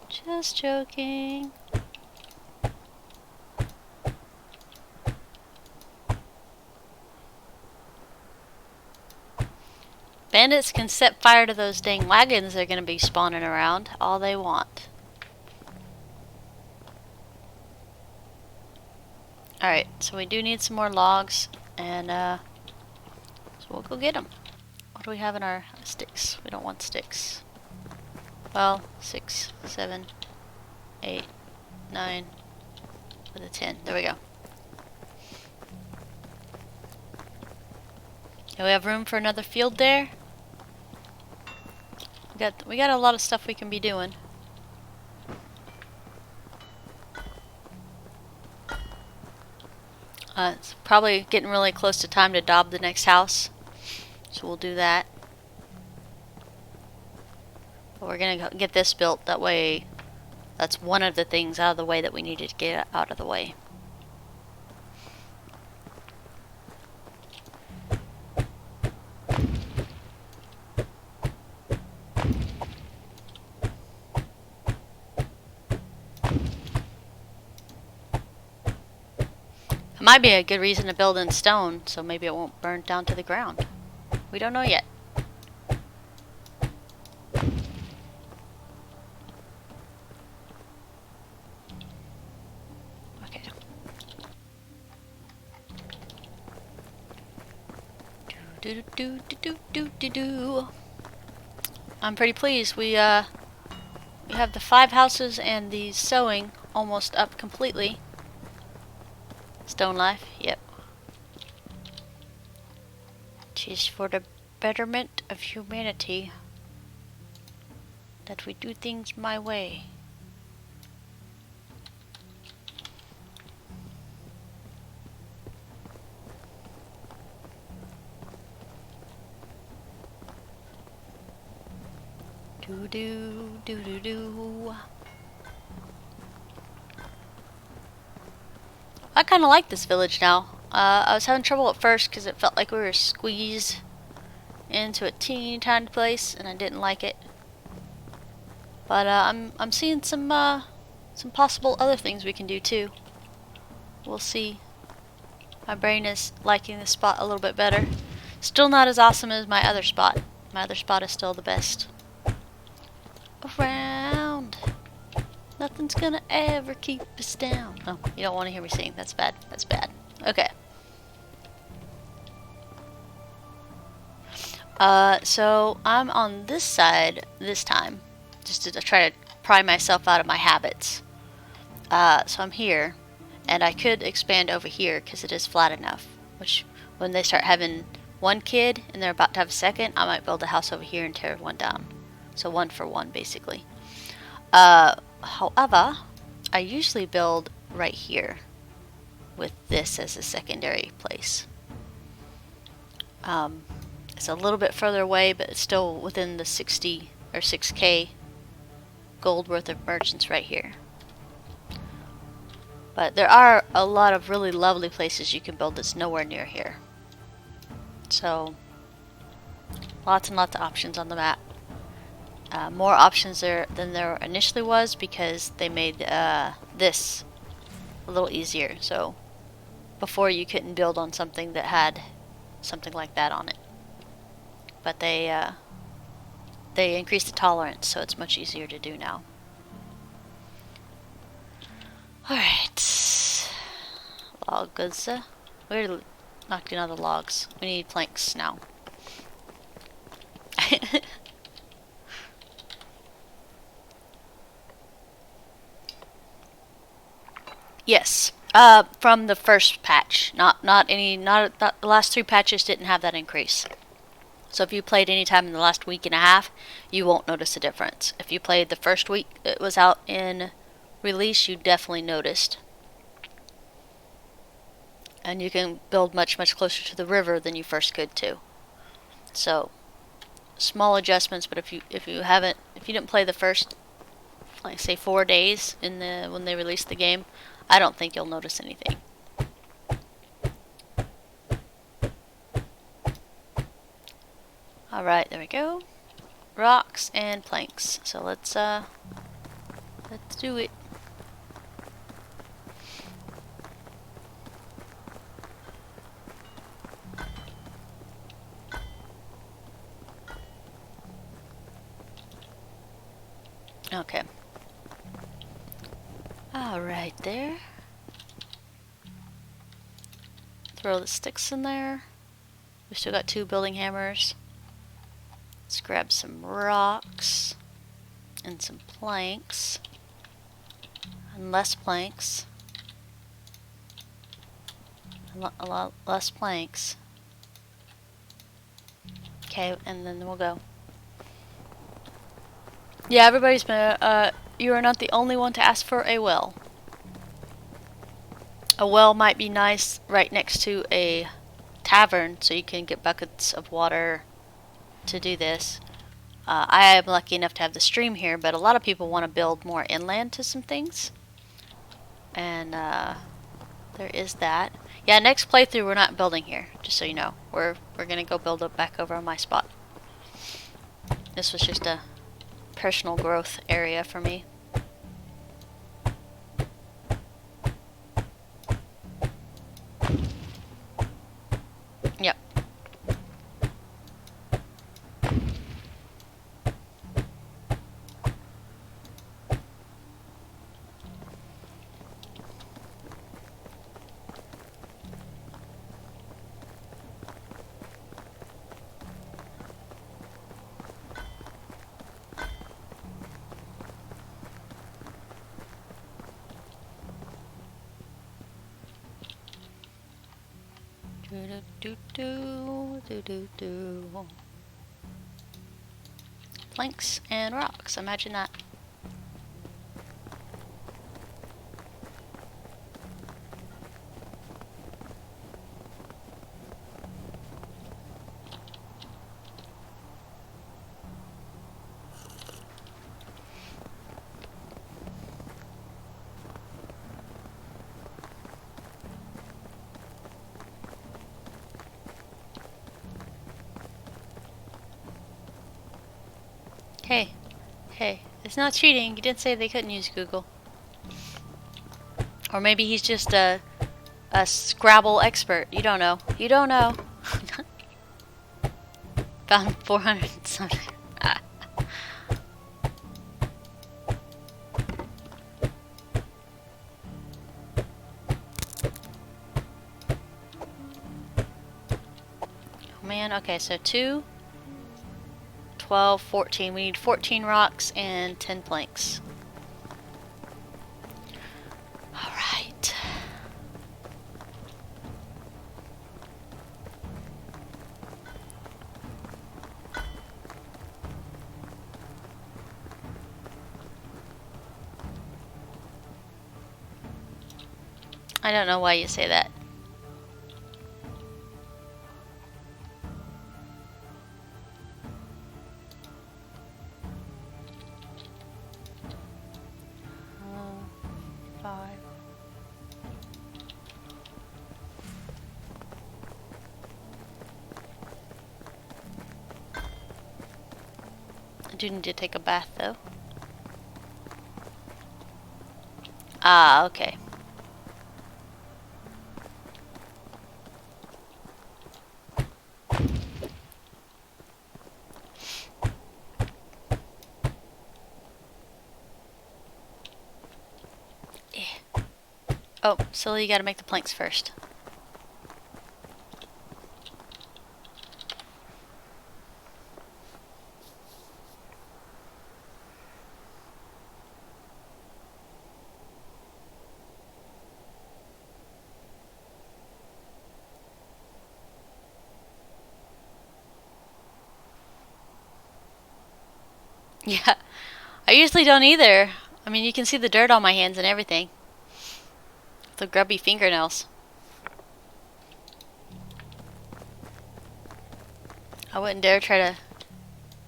Just joking. Bandits can set fire to those dang wagons they're gonna be spawning around all they want. Alright, so we do need some more logs, and so we'll go get them. What do we have in our sticks? We don't want sticks. Well, 6, 7, 8, 9, with a 10. There we go. Do we have room for another field there? We got a lot of stuff we can be doing. It's probably getting really close to time to daub the next house, so we'll do that. But we're gonna get this built, that way that's one of the things out of the way that we needed to get out of the way. It might be a good reason to build in stone, so maybe it won't burn down to the ground. We don't know yet. Okay. Do do do do do do do. I'm pretty pleased. We have the 5 houses and the sewing almost up completely. Stone life, yep. 'Tis for the betterment of humanity that we do things my way. Do do do do do. I kind of like this village now. I was having trouble at first because it felt like we were squeezed into a teeny tiny place, and I didn't like it. But I'm seeing some possible other things we can do too. We'll see. My brain is liking this spot a little bit better. Still not as awesome as my other spot. My other spot is still the best. Around. Nothing's gonna ever keep us down. Oh, you don't want to hear me sing. That's bad. That's bad. Okay. So I'm on this side this time, just to try to pry myself out of my habits. So I'm here, and I could expand over here because it is flat enough. Which, when they start having one kid and they're about to have a second, I might build a house over here and tear one down. So 1 for 1, basically. However, I usually build right here with this as a secondary place. It's a little bit further away, but it's still within the 60 or 6K gold worth of merchants right here. But there are a lot of really lovely places you can build that's nowhere near here. So, lots and lots of options on the map. More options there than there initially was because they made this a little easier. So before you couldn't build on something that had something like that on it, but they increased the tolerance, so it's much easier to do now. All right, logs. We already knocked down all the logs. We need planks now. Yes, from the first patch. Not the last 3 patches didn't have that increase. So if you played any time in the last week and a half, you won't notice a difference. If you played the first week it was out in release, you definitely noticed. And you can build much closer to the river than you first could too. So small adjustments, but if you didn't play the first, like say 4 days when they released the game, I don't think you'll notice anything. Alright, there we go. Rocks and planks. So let's do it. Okay. Alright, there. Throw the sticks in there. We still got 2 building hammers. Let's grab some rocks and some planks. And less planks. A lot less planks. Okay, and then we'll go. Yeah, everybody's been, you are not the only one to ask for a well. A well might be nice right next to a tavern, so you can get buckets of water to do this. I am lucky enough to have the stream here, but a lot of people want to build more inland to some things. And, there is that. Yeah, next playthrough we're not building here, just so you know. We're gonna go build up back over on my spot. This was just a personal growth area for me. Yep. Do. Planks and rocks, imagine that. Hey, it's not cheating. You didn't say they couldn't use Google. Or maybe he's just a Scrabble expert. You don't know. You don't know. Found 400 something. Oh man, okay, so 2, 12, 14. We need 14 rocks and 10 planks. Alright. I don't know why you say that. I do need to take a bath though. Ah, okay. Oh, silly, you gotta make the planks first. Yeah, I usually don't either. I mean, you can see the dirt on my hands and everything. The grubby fingernails. I wouldn't dare try to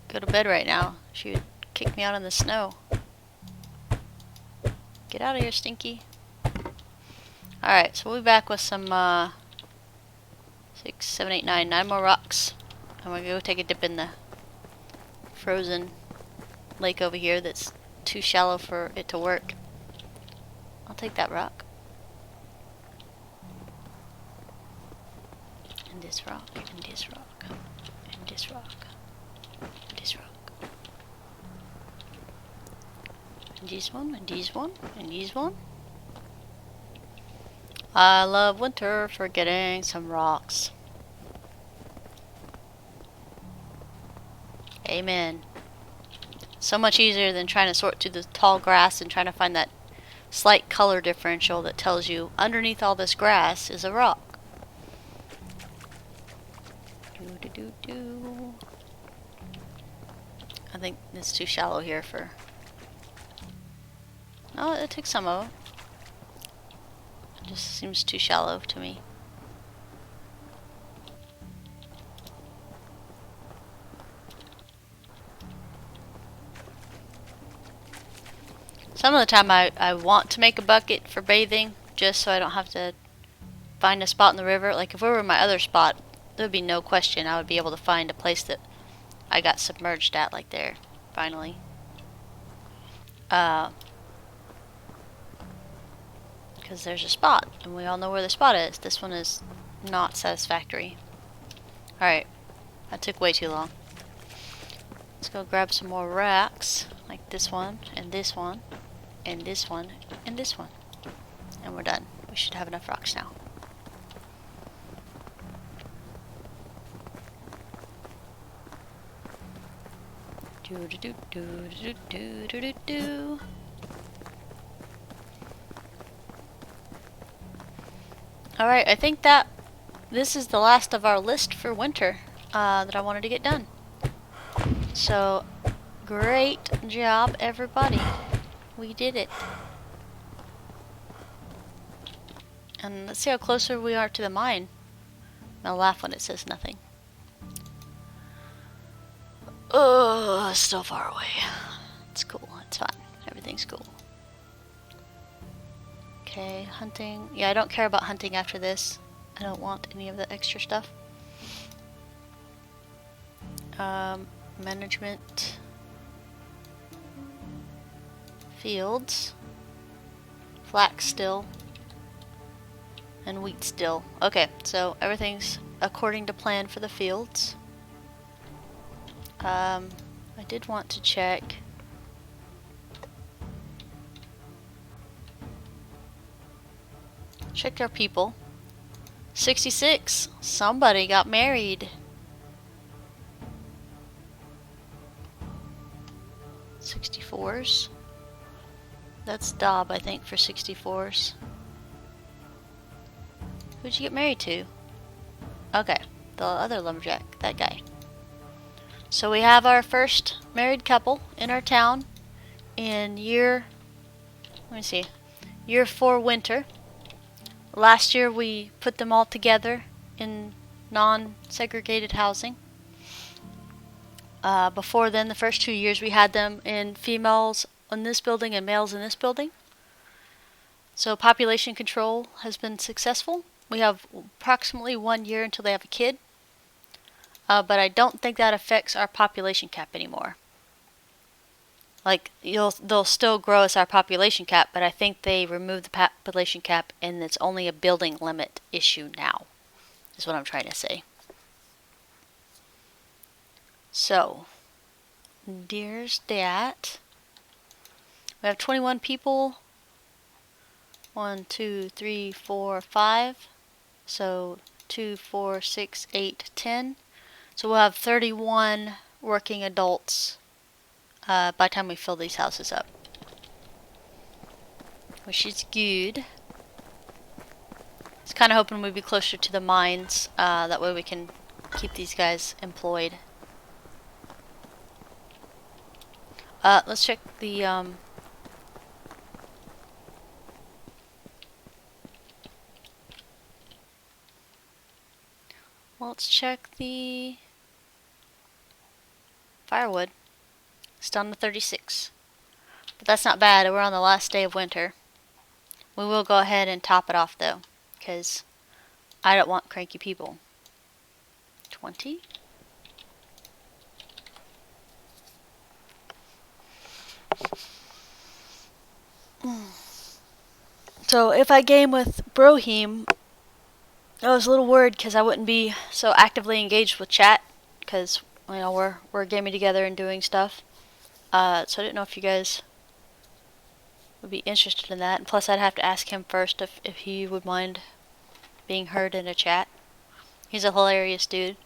go to bed right now. She would kick me out in the snow. Get out of here, Stinky. Alright, so we'll be back with some 6, 7, 8, 9. 9 more rocks. I'm gonna go take a dip in the frozen lake over here that's too shallow for it to work. I'll take that rock. And this rock, and this rock, and this rock, and this rock. And this one, and this one, and this one. I love winter for getting some rocks. Amen. So much easier than trying to sort through the tall grass and trying to find that slight color differential that tells you underneath all this grass is a rock. Do. I think it's too shallow here for... Oh, it took some of it. It just seems too shallow to me. Some of the time I want to make a bucket for bathing just so I don't have to find a spot in the river. Like if we were in my other spot, there would be no question I would be able to find a place that I got submerged at, like there, finally. Because there's a spot, and we all know where the spot is. This one is not satisfactory. Alright, that took way too long. Let's go grab some more racks, like this one, and this one, and this one, and this one. And we're done. We should have enough rocks now. Alright, I think that this is the last of our list for winter that I wanted to get done. So, great job, everybody. We did it. And let's see how closer we are to the mine. I'll laugh when it says nothing. Oh, it's still far away. It's cool. It's fine. Everything's cool. Okay, hunting. Yeah, I don't care about hunting after this. I don't want any of the extra stuff. Management. Fields. Flax still. And wheat still. Okay, so everything's according to plan for the fields. I did want to check. Check our people. 66. Somebody got married. 64s. That's Dob, I think, for 64s. Who'd you get married to? Okay, the other lumberjack, that guy. So we have our first married couple in our town in year 4 winter. Last year we put them all together in non-segregated housing. Before then, the first 2 years we had them in females in this building and males in this building. So population control has been successful. We have approximately 1 year until they have a kid. But I don't think that affects our population cap anymore. Like, they'll still grow as our population cap, but I think they removed the population cap and it's only a building limit issue now, is what I'm trying to say. So, there's that. We have 21 people. 1, 2, 3, 4, 5. So, 2, 4, 6, 8, 10. So we'll have 31 working adults by the time we fill these houses up. Which is good. I was kind of hoping we'd be closer to the mines. That way we can keep these guys employed. Let's check the... let's check the... firewood. It's down to 36. But that's not bad. We're on the last day of winter. We will go ahead and top it off though, because I don't want cranky people. 20. So if I game with Brohim, I was a little worried because I wouldn't be so actively engaged with chat, because you know we're gaming together and doing stuff. So I didn't know if you guys would be interested in that. And plus, I'd have to ask him first if he would mind being heard in a chat. He's a hilarious dude.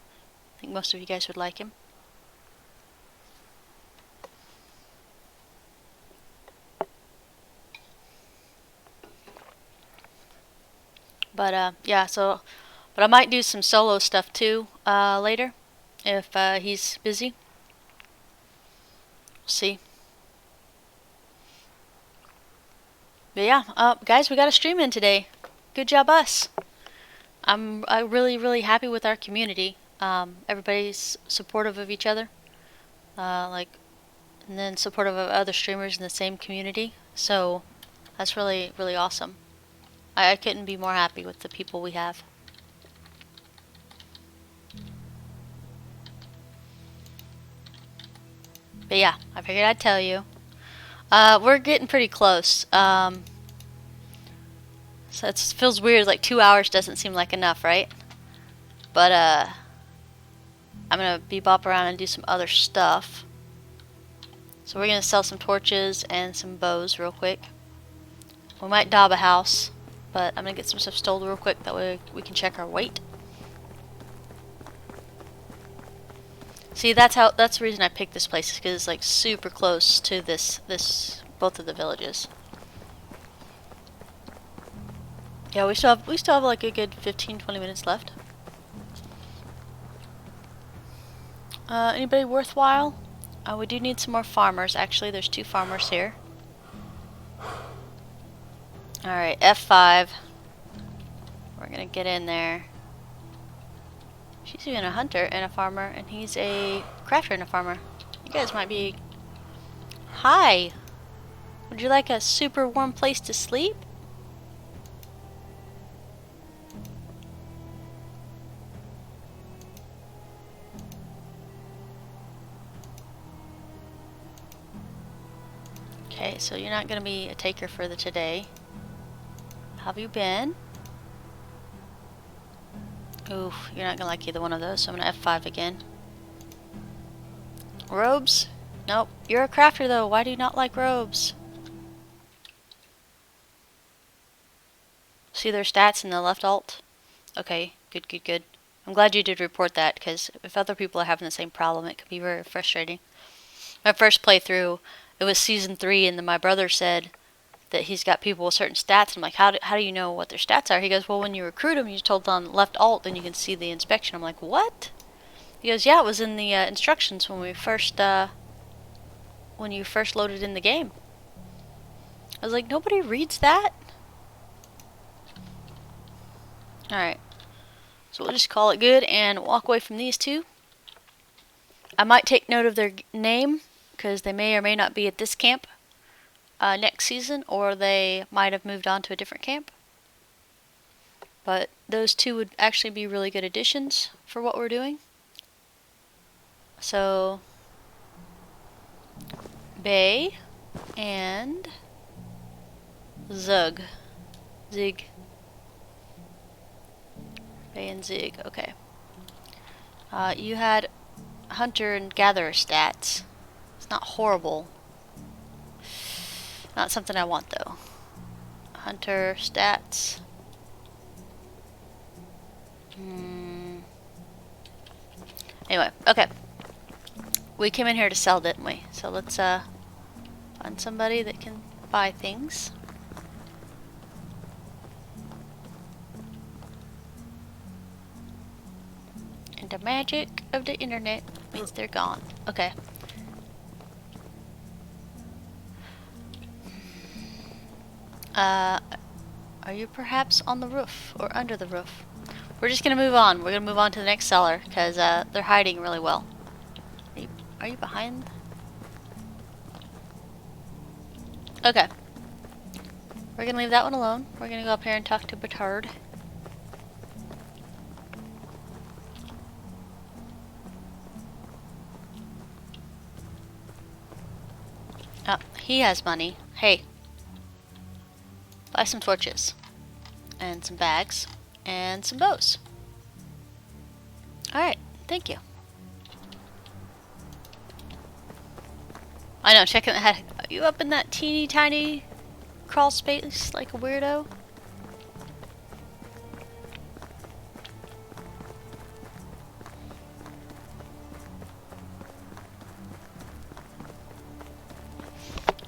I think most of you guys would like him. But yeah, so but I might do some solo stuff too later if he's busy. We'll see. But yeah, guys, we got a stream in today. Good job, us. I'm really happy with our community. Everybody's supportive of each other, and then supportive of other streamers in the same community. So that's really awesome. I couldn't be more happy with the people we have. But yeah, I figured I'd tell you. We're getting pretty close. So it feels weird, like 2 hours doesn't seem like enough, right? But I'm gonna bebop around and do some other stuff. So we're gonna sell some torches and some bows real quick. We might daub a house, but I'm gonna get some stuff stole real quick, that way we can check our weight. See, that's the reason I picked this place, is because it's like super close to both of the villages. Yeah, we still have like a good 15-20 minutes left. Anybody worthwhile? We do need some more farmers. Actually, there's 2 farmers here. All right, F5. We're gonna get in there. She's even a hunter and a farmer, and he's a crafter and a farmer. You guys might be... Hi! Would you like a super warm place to sleep? Okay, so you're not gonna be a taker for today. How have you been? Oof, you're not gonna like either one of those, so I'm gonna F5 again. Robes? Nope. You're a crafter though, why do you not like robes? See their stats in the left alt? Okay, good. I'm glad you did report that, because if other people are having the same problem, it can be very frustrating. My first playthrough, it was season 3, and then my brother said that he's got people with certain stats. I'm like, how do you know what their stats are? He goes, well, when you recruit them, you just hold on left alt, then you can see the inspection. I'm like, what? He goes, yeah, it was in the instructions when you first loaded in the game. I was like, nobody reads that? Alright, so we'll just call it good and walk away from these 2. I might take note of their name, because they may or may not be at this camp next season, or they might have moved on to a different camp. But those 2 would actually be really good additions for what we're doing. So, Bay and Zig. Bay and Zig, okay. You had hunter and gatherer stats. It's not horrible. Not something I want though. Hunter stats. Anyway, okay. We came in here to sell, didn't we? So let's find somebody that can buy things. And the magic of the internet means they're gone. Okay. Are you perhaps on the roof or under the roof? We're just gonna move on. We're gonna move on to the next seller, because they're hiding really well. Are you behind? Okay. We're gonna leave that one alone. We're gonna go up here and talk to Bertard. Oh, he has money. Hey. Buy some torches. And some bags. And some bows. Alright, thank you. I know, checking the head. Are you up in that teeny tiny crawl space like a weirdo.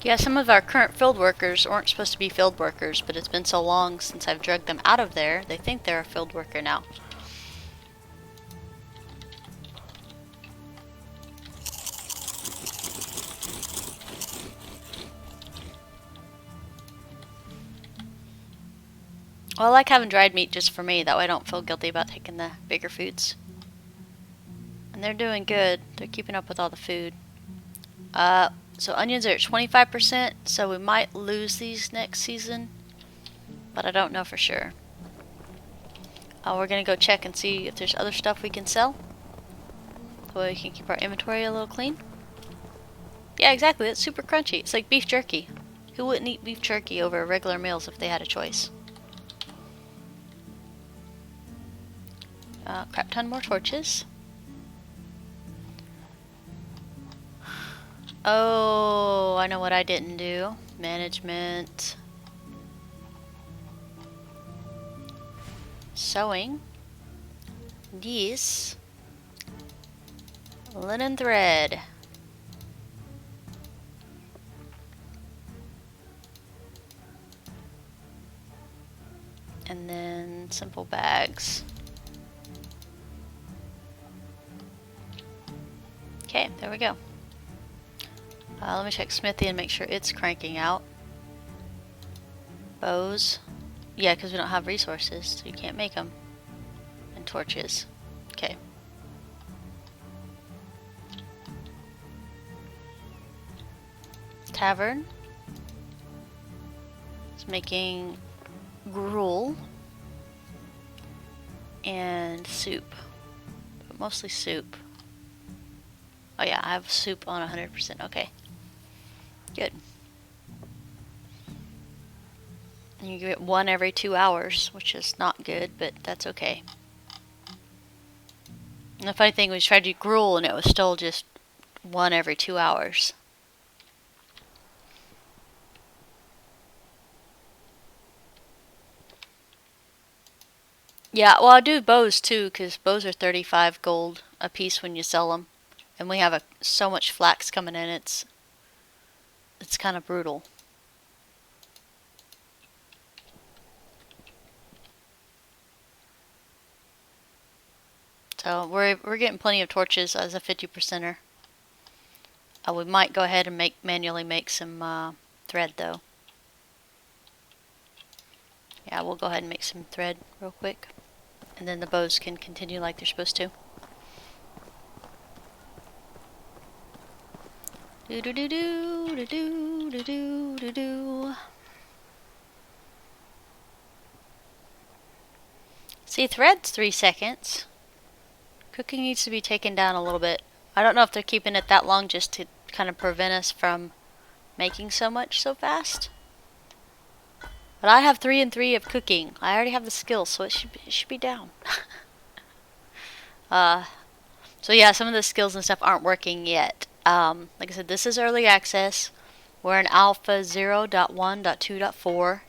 Yeah, some of our current field workers weren't supposed to be field workers, but it's been so long since I've dragged them out of there, they think they're a field worker now. Well, I like having dried meat just for me, that way I don't feel guilty about taking the bigger foods. And they're doing good, they're keeping up with all the food. So onions are at 25%, so we might lose these next season, but I don't know for sure. We're gonna go check and see if there's other stuff we can sell, so we can keep our inventory a little clean. Yeah, exactly, it's super crunchy. It's like beef jerky. Who wouldn't eat beef jerky over regular meals if they had a choice? Crap ton more torches. Oh, I know what I didn't do. Management. Sewing. This. Linen thread. And then simple bags. Okay, there we go. Let me check Smithy and make sure it's cranking out. Bows. Yeah, because we don't have resources, so you can't make them. And torches. Okay. Tavern. It's making gruel. And soup. But mostly soup. Oh yeah, I have soup on 100%. Okay. Good. And you get one every 2 hours, which is not good, but that's okay. And the funny thing was, tried to do gruel and it was still just one every 2 hours. Yeah, well, I do bows too, because bows are 35 gold a piece when you sell them. And we have so much flax coming in, it's kind of brutal. So we're getting plenty of torches as a 50%er. We might go ahead and manually make some thread though. Yeah, we'll go ahead and make some thread real quick, and then the bows can continue like they're supposed to. Do do do do do do do do do do. See, thread's 3 seconds. Cooking needs to be taken down a little bit. I don't know if they're keeping it that long just to kind of prevent us from making so much so fast. But I have 3 and 3 of cooking. I already have the skill, so it should be down. So yeah, some of the skills and stuff aren't working yet. Like I said, this is early access. We're in alpha 0.1.2.4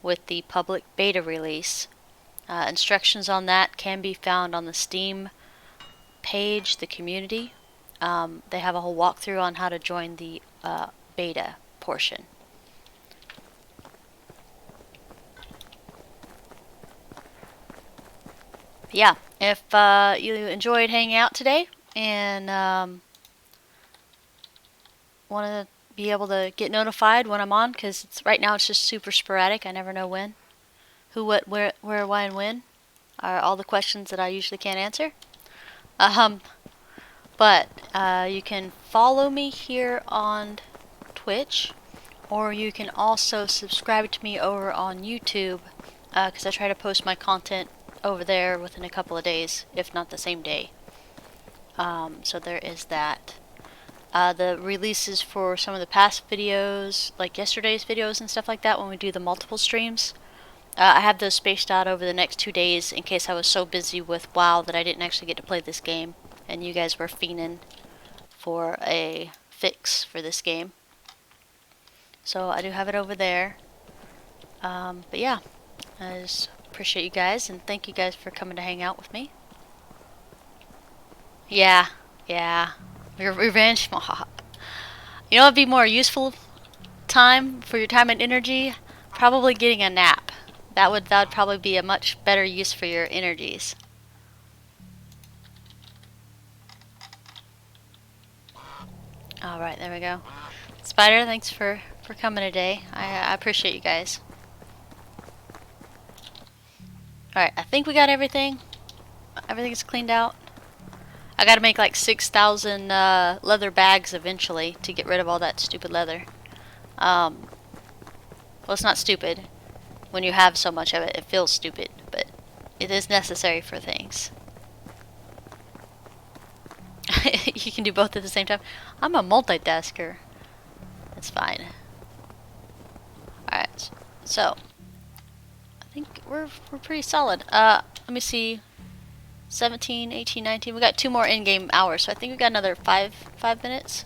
with the public beta release. Instructions on that can be found on the Steam page, the community. They have a whole walkthrough on how to join the beta portion. Yeah, if you enjoyed hanging out today and want to be able to get notified when I'm on, because right now it's just super sporadic. I never know when, who, what, where, why, and when are all the questions that I usually can't answer. But you can follow me here on Twitch, or you can also subscribe to me over on YouTube, because I try to post my content over there within a couple of days, if not the same day. So there is that. The releases for some of the past videos, like yesterday's videos and stuff like that, when we do the multiple streams, I have those spaced out over the next 2 days in case I was so busy with WoW that I didn't actually get to play this game, and you guys were fiending for a fix for this game. So I do have it over there. But yeah, I just appreciate you guys, and thank you guys for coming to hang out with me. Yeah, yeah. Revenge mob. You know what'd be more useful time for your time and energy? Probably getting a nap. That'd probably be a much better use for your energies. Alright, there we go. Spider, thanks for coming today. I appreciate you guys. Alright, I think we got everything. Everything's cleaned out. I gotta make like 6,000 leather bags eventually to get rid of all that stupid leather. Well, it's not stupid. When you have so much of it, it feels stupid, but it is necessary for things. You can do both at the same time. I'm a multitasker. It's fine. Alright, so I think we're pretty solid. Let me see. 17, 18, 19. We got 2 more in-game hours, so I think we got another 5 minutes.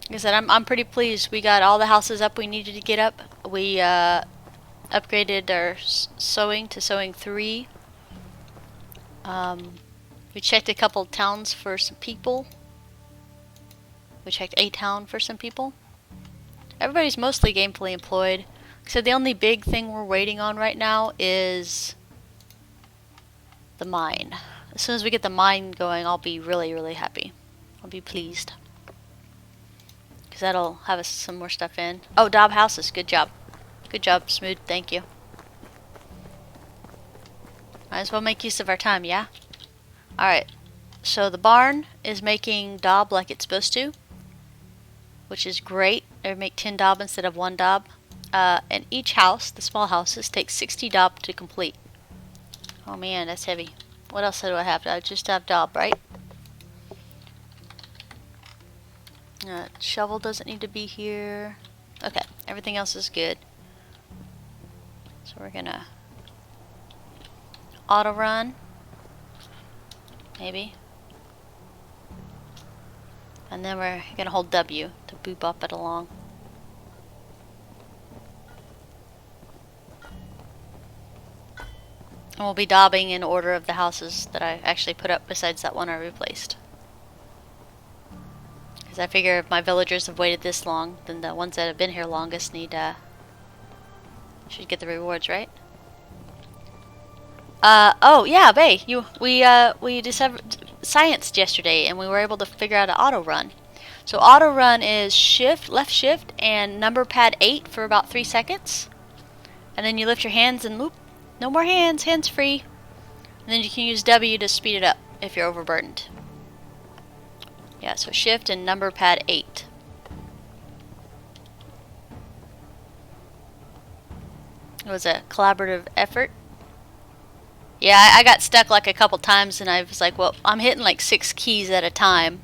Like I said, I'm pretty pleased. We got all the houses up we needed to get up. We upgraded our sewing to sewing 3. We checked a couple towns for some people. We checked a town for some people. Everybody's mostly gainfully employed. So the only big thing we're waiting on right now is the mine. As soon as we get the mine going, I'll be really, really happy. I'll be pleased. Because that'll have us some more stuff in. Oh, Dob houses. Good job. Good job, Smooth. Thank you. Might as well make use of our time, yeah? Alright. So the barn is making Dob like it's supposed to, which is great. They make 10 Dob instead of 1 Dob. And each house, the small houses, take 60 Dob to complete. Oh man, that's heavy. What else do I have? I just have Dob, right? Shovel doesn't need to be here. Okay, everything else is good. So we're gonna auto run. Maybe. And then we're gonna hold W to boop up it along. And we'll be daubing in order of the houses that I actually put up besides that one I replaced. Because I figure if my villagers have waited this long, then the ones that have been here longest should get the rewards, right? Oh yeah, Bay, we discovered science yesterday, and we were able to figure out an auto run. So auto run is left shift, and number pad 8 for about 3 seconds, and then you lift your hands and loop. No more hands free. And then you can use W to speed it up if you're overburdened. Yeah, so shift and number pad 8. It was a collaborative effort. Yeah, I got stuck like a couple times, and I was like, well, I'm hitting like 6 keys at a time.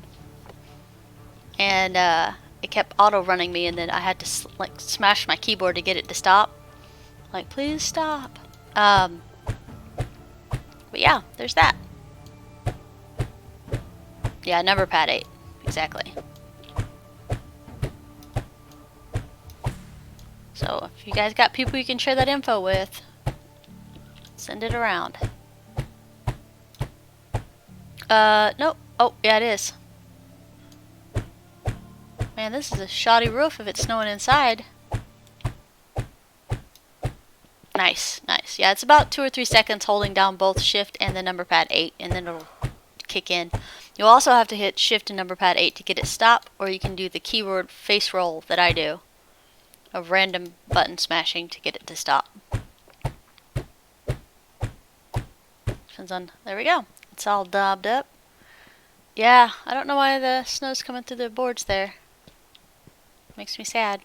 And it kept auto running me, and then I had to like smash my keyboard to get it to stop. Like, please stop. But yeah, there's that. Yeah, number pad 8. Exactly. So if you guys got people you can share that info with, send it around. Nope. Oh, yeah, it is. Man, this is a shoddy roof if it's snowing inside. Nice, nice. Yeah, it's about 2 or 3 seconds holding down both shift and the number pad 8, and then it'll kick in. You'll also have to hit shift and number pad 8 to get it stop, or you can do the keyword face roll that I do, of random button smashing to get it to stop. Depends on, there we go. It's all daubed up. Yeah, I don't know why the snow's coming through the boards there. Makes me sad.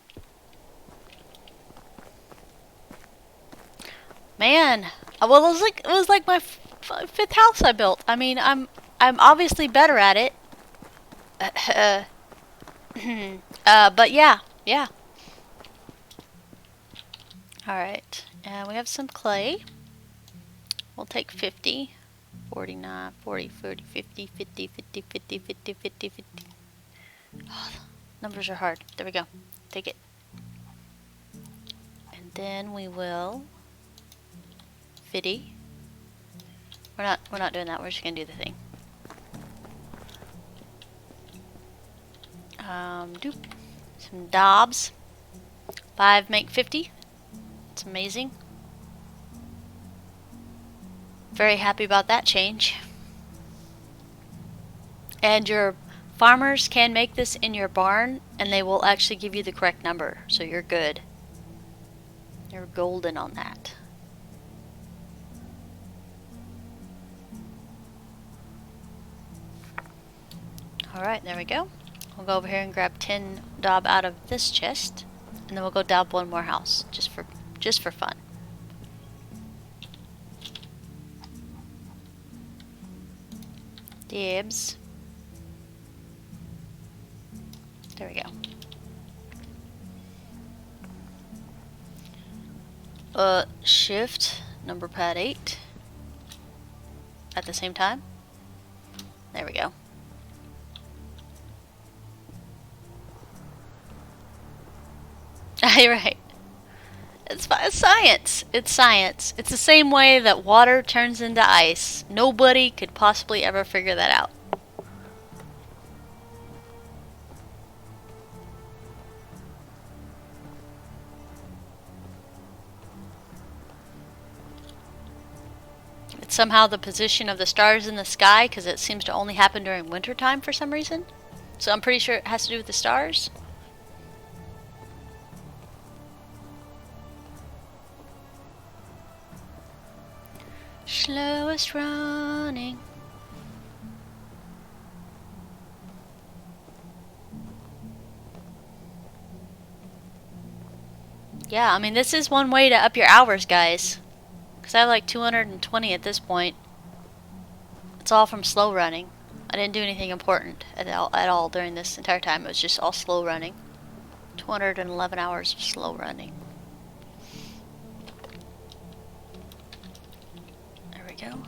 Man, well, it was like my 5th house I built. I mean, I'm obviously better at it. But yeah. All right, and we have some clay. We'll take 50, 49, 40, 40, 50, 50, 50, 50, 50, 50, 50. Oh, numbers are hard. There we go. Take it. Then we will fitty. We're not doing that. We're just gonna do the thing. Doop. Some daubs. 5 make 50. It's amazing. Very happy about that change. And your farmers can make this in your barn, and they will actually give you the correct number, so you're good. You're golden on that. Alright, there we go. We'll go over here and grab 10 daub out of this chest, and then we'll go daub one more house, just for fun. Dibs. There we go. Shift number pad 8 at the same time. There we go. You're right. It's science. It's science. It's the same way that water turns into ice. Nobody could possibly ever figure that out. It's somehow the position of the stars in the sky, because it seems to only happen during winter time for some reason. So I'm pretty sure it has to do with the stars. Slowest running. Yeah, I mean, this is one way to up your hours, guys. Because I have like 220 at this point. It's all from slow running. I didn't do anything important at all during this entire time. It was just all slow running. 211 hours of slow running. There we go.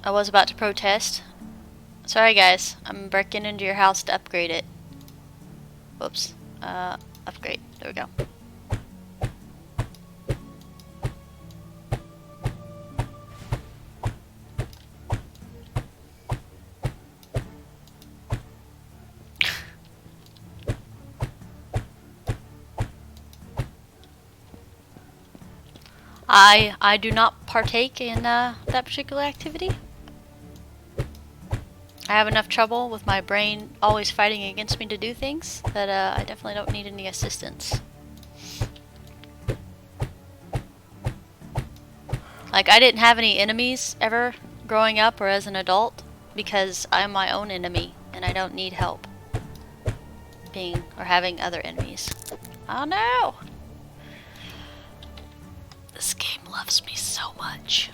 I was about to protest. Sorry guys, I'm breaking into your house to upgrade it. Whoops. Upgrade. There we go. I do not partake in that particular activity. I have enough trouble with my brain always fighting against me to do things that I definitely don't need any assistance. Like, I didn't have any enemies ever growing up or as an adult because I'm my own enemy and I don't need help being or having other enemies. Oh no! This game loves me so much.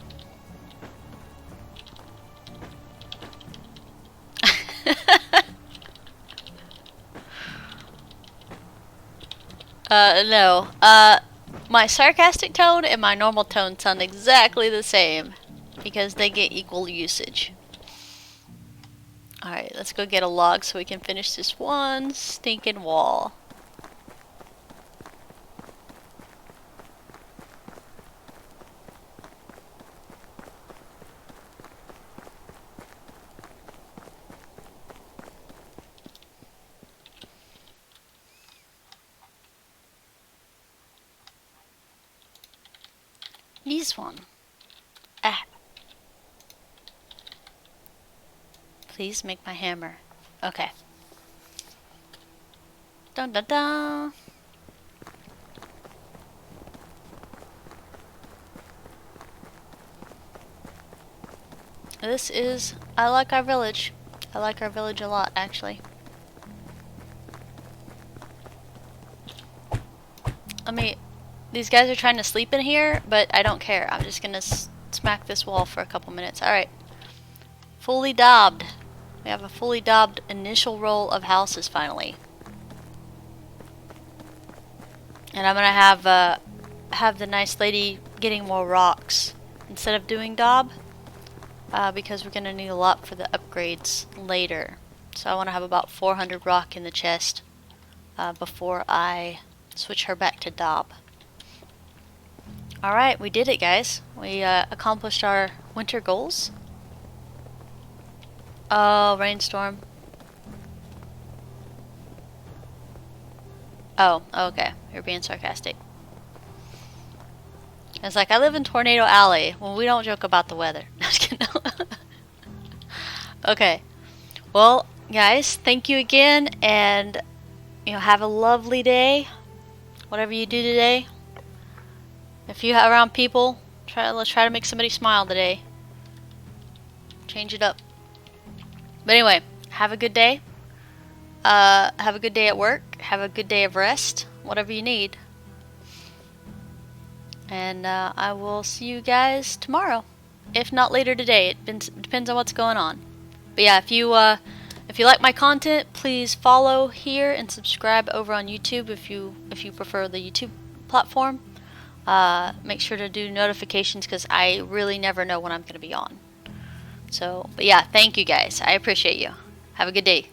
No. My sarcastic tone and my normal tone sound exactly the same because they get equal usage. Alright, let's go get a log so we can finish this one stinking wall. This one. Ah. Please make my hammer. Okay. Dun dun dun. This is... I like our village. I like our village a lot, actually. These guys are trying to sleep in here, but I don't care. I'm just gonna smack this wall for a couple minutes. Alright. Fully daubed. We have a fully daubed initial row of houses, finally. And I'm gonna have the nice lady getting more rocks instead of doing daub. Because we're gonna need a lot for the upgrades later. So I want to have about 400 rock in the chest before I switch her back to Dob. Alright, we did it, guys. We accomplished our winter goals. Oh, rainstorm. Oh, okay. You're being sarcastic. It's like, I live in Tornado Alley. Well, we don't joke about the weather. Okay. Well, guys, thank you again, and have a lovely day. Whatever you do today. If you're around people, let's try to make somebody smile today. Change it up. But anyway, have a good day. Have a good day at work. Have a good day of rest. Whatever you need. And I will see you guys tomorrow, if not later today. It depends on what's going on. But yeah, if you like my content, please follow here and subscribe over on YouTube if you prefer the YouTube platform. Make sure to do notifications because I really never know when I'm going to be on. So, but yeah, thank you guys. I appreciate you. Have a good day.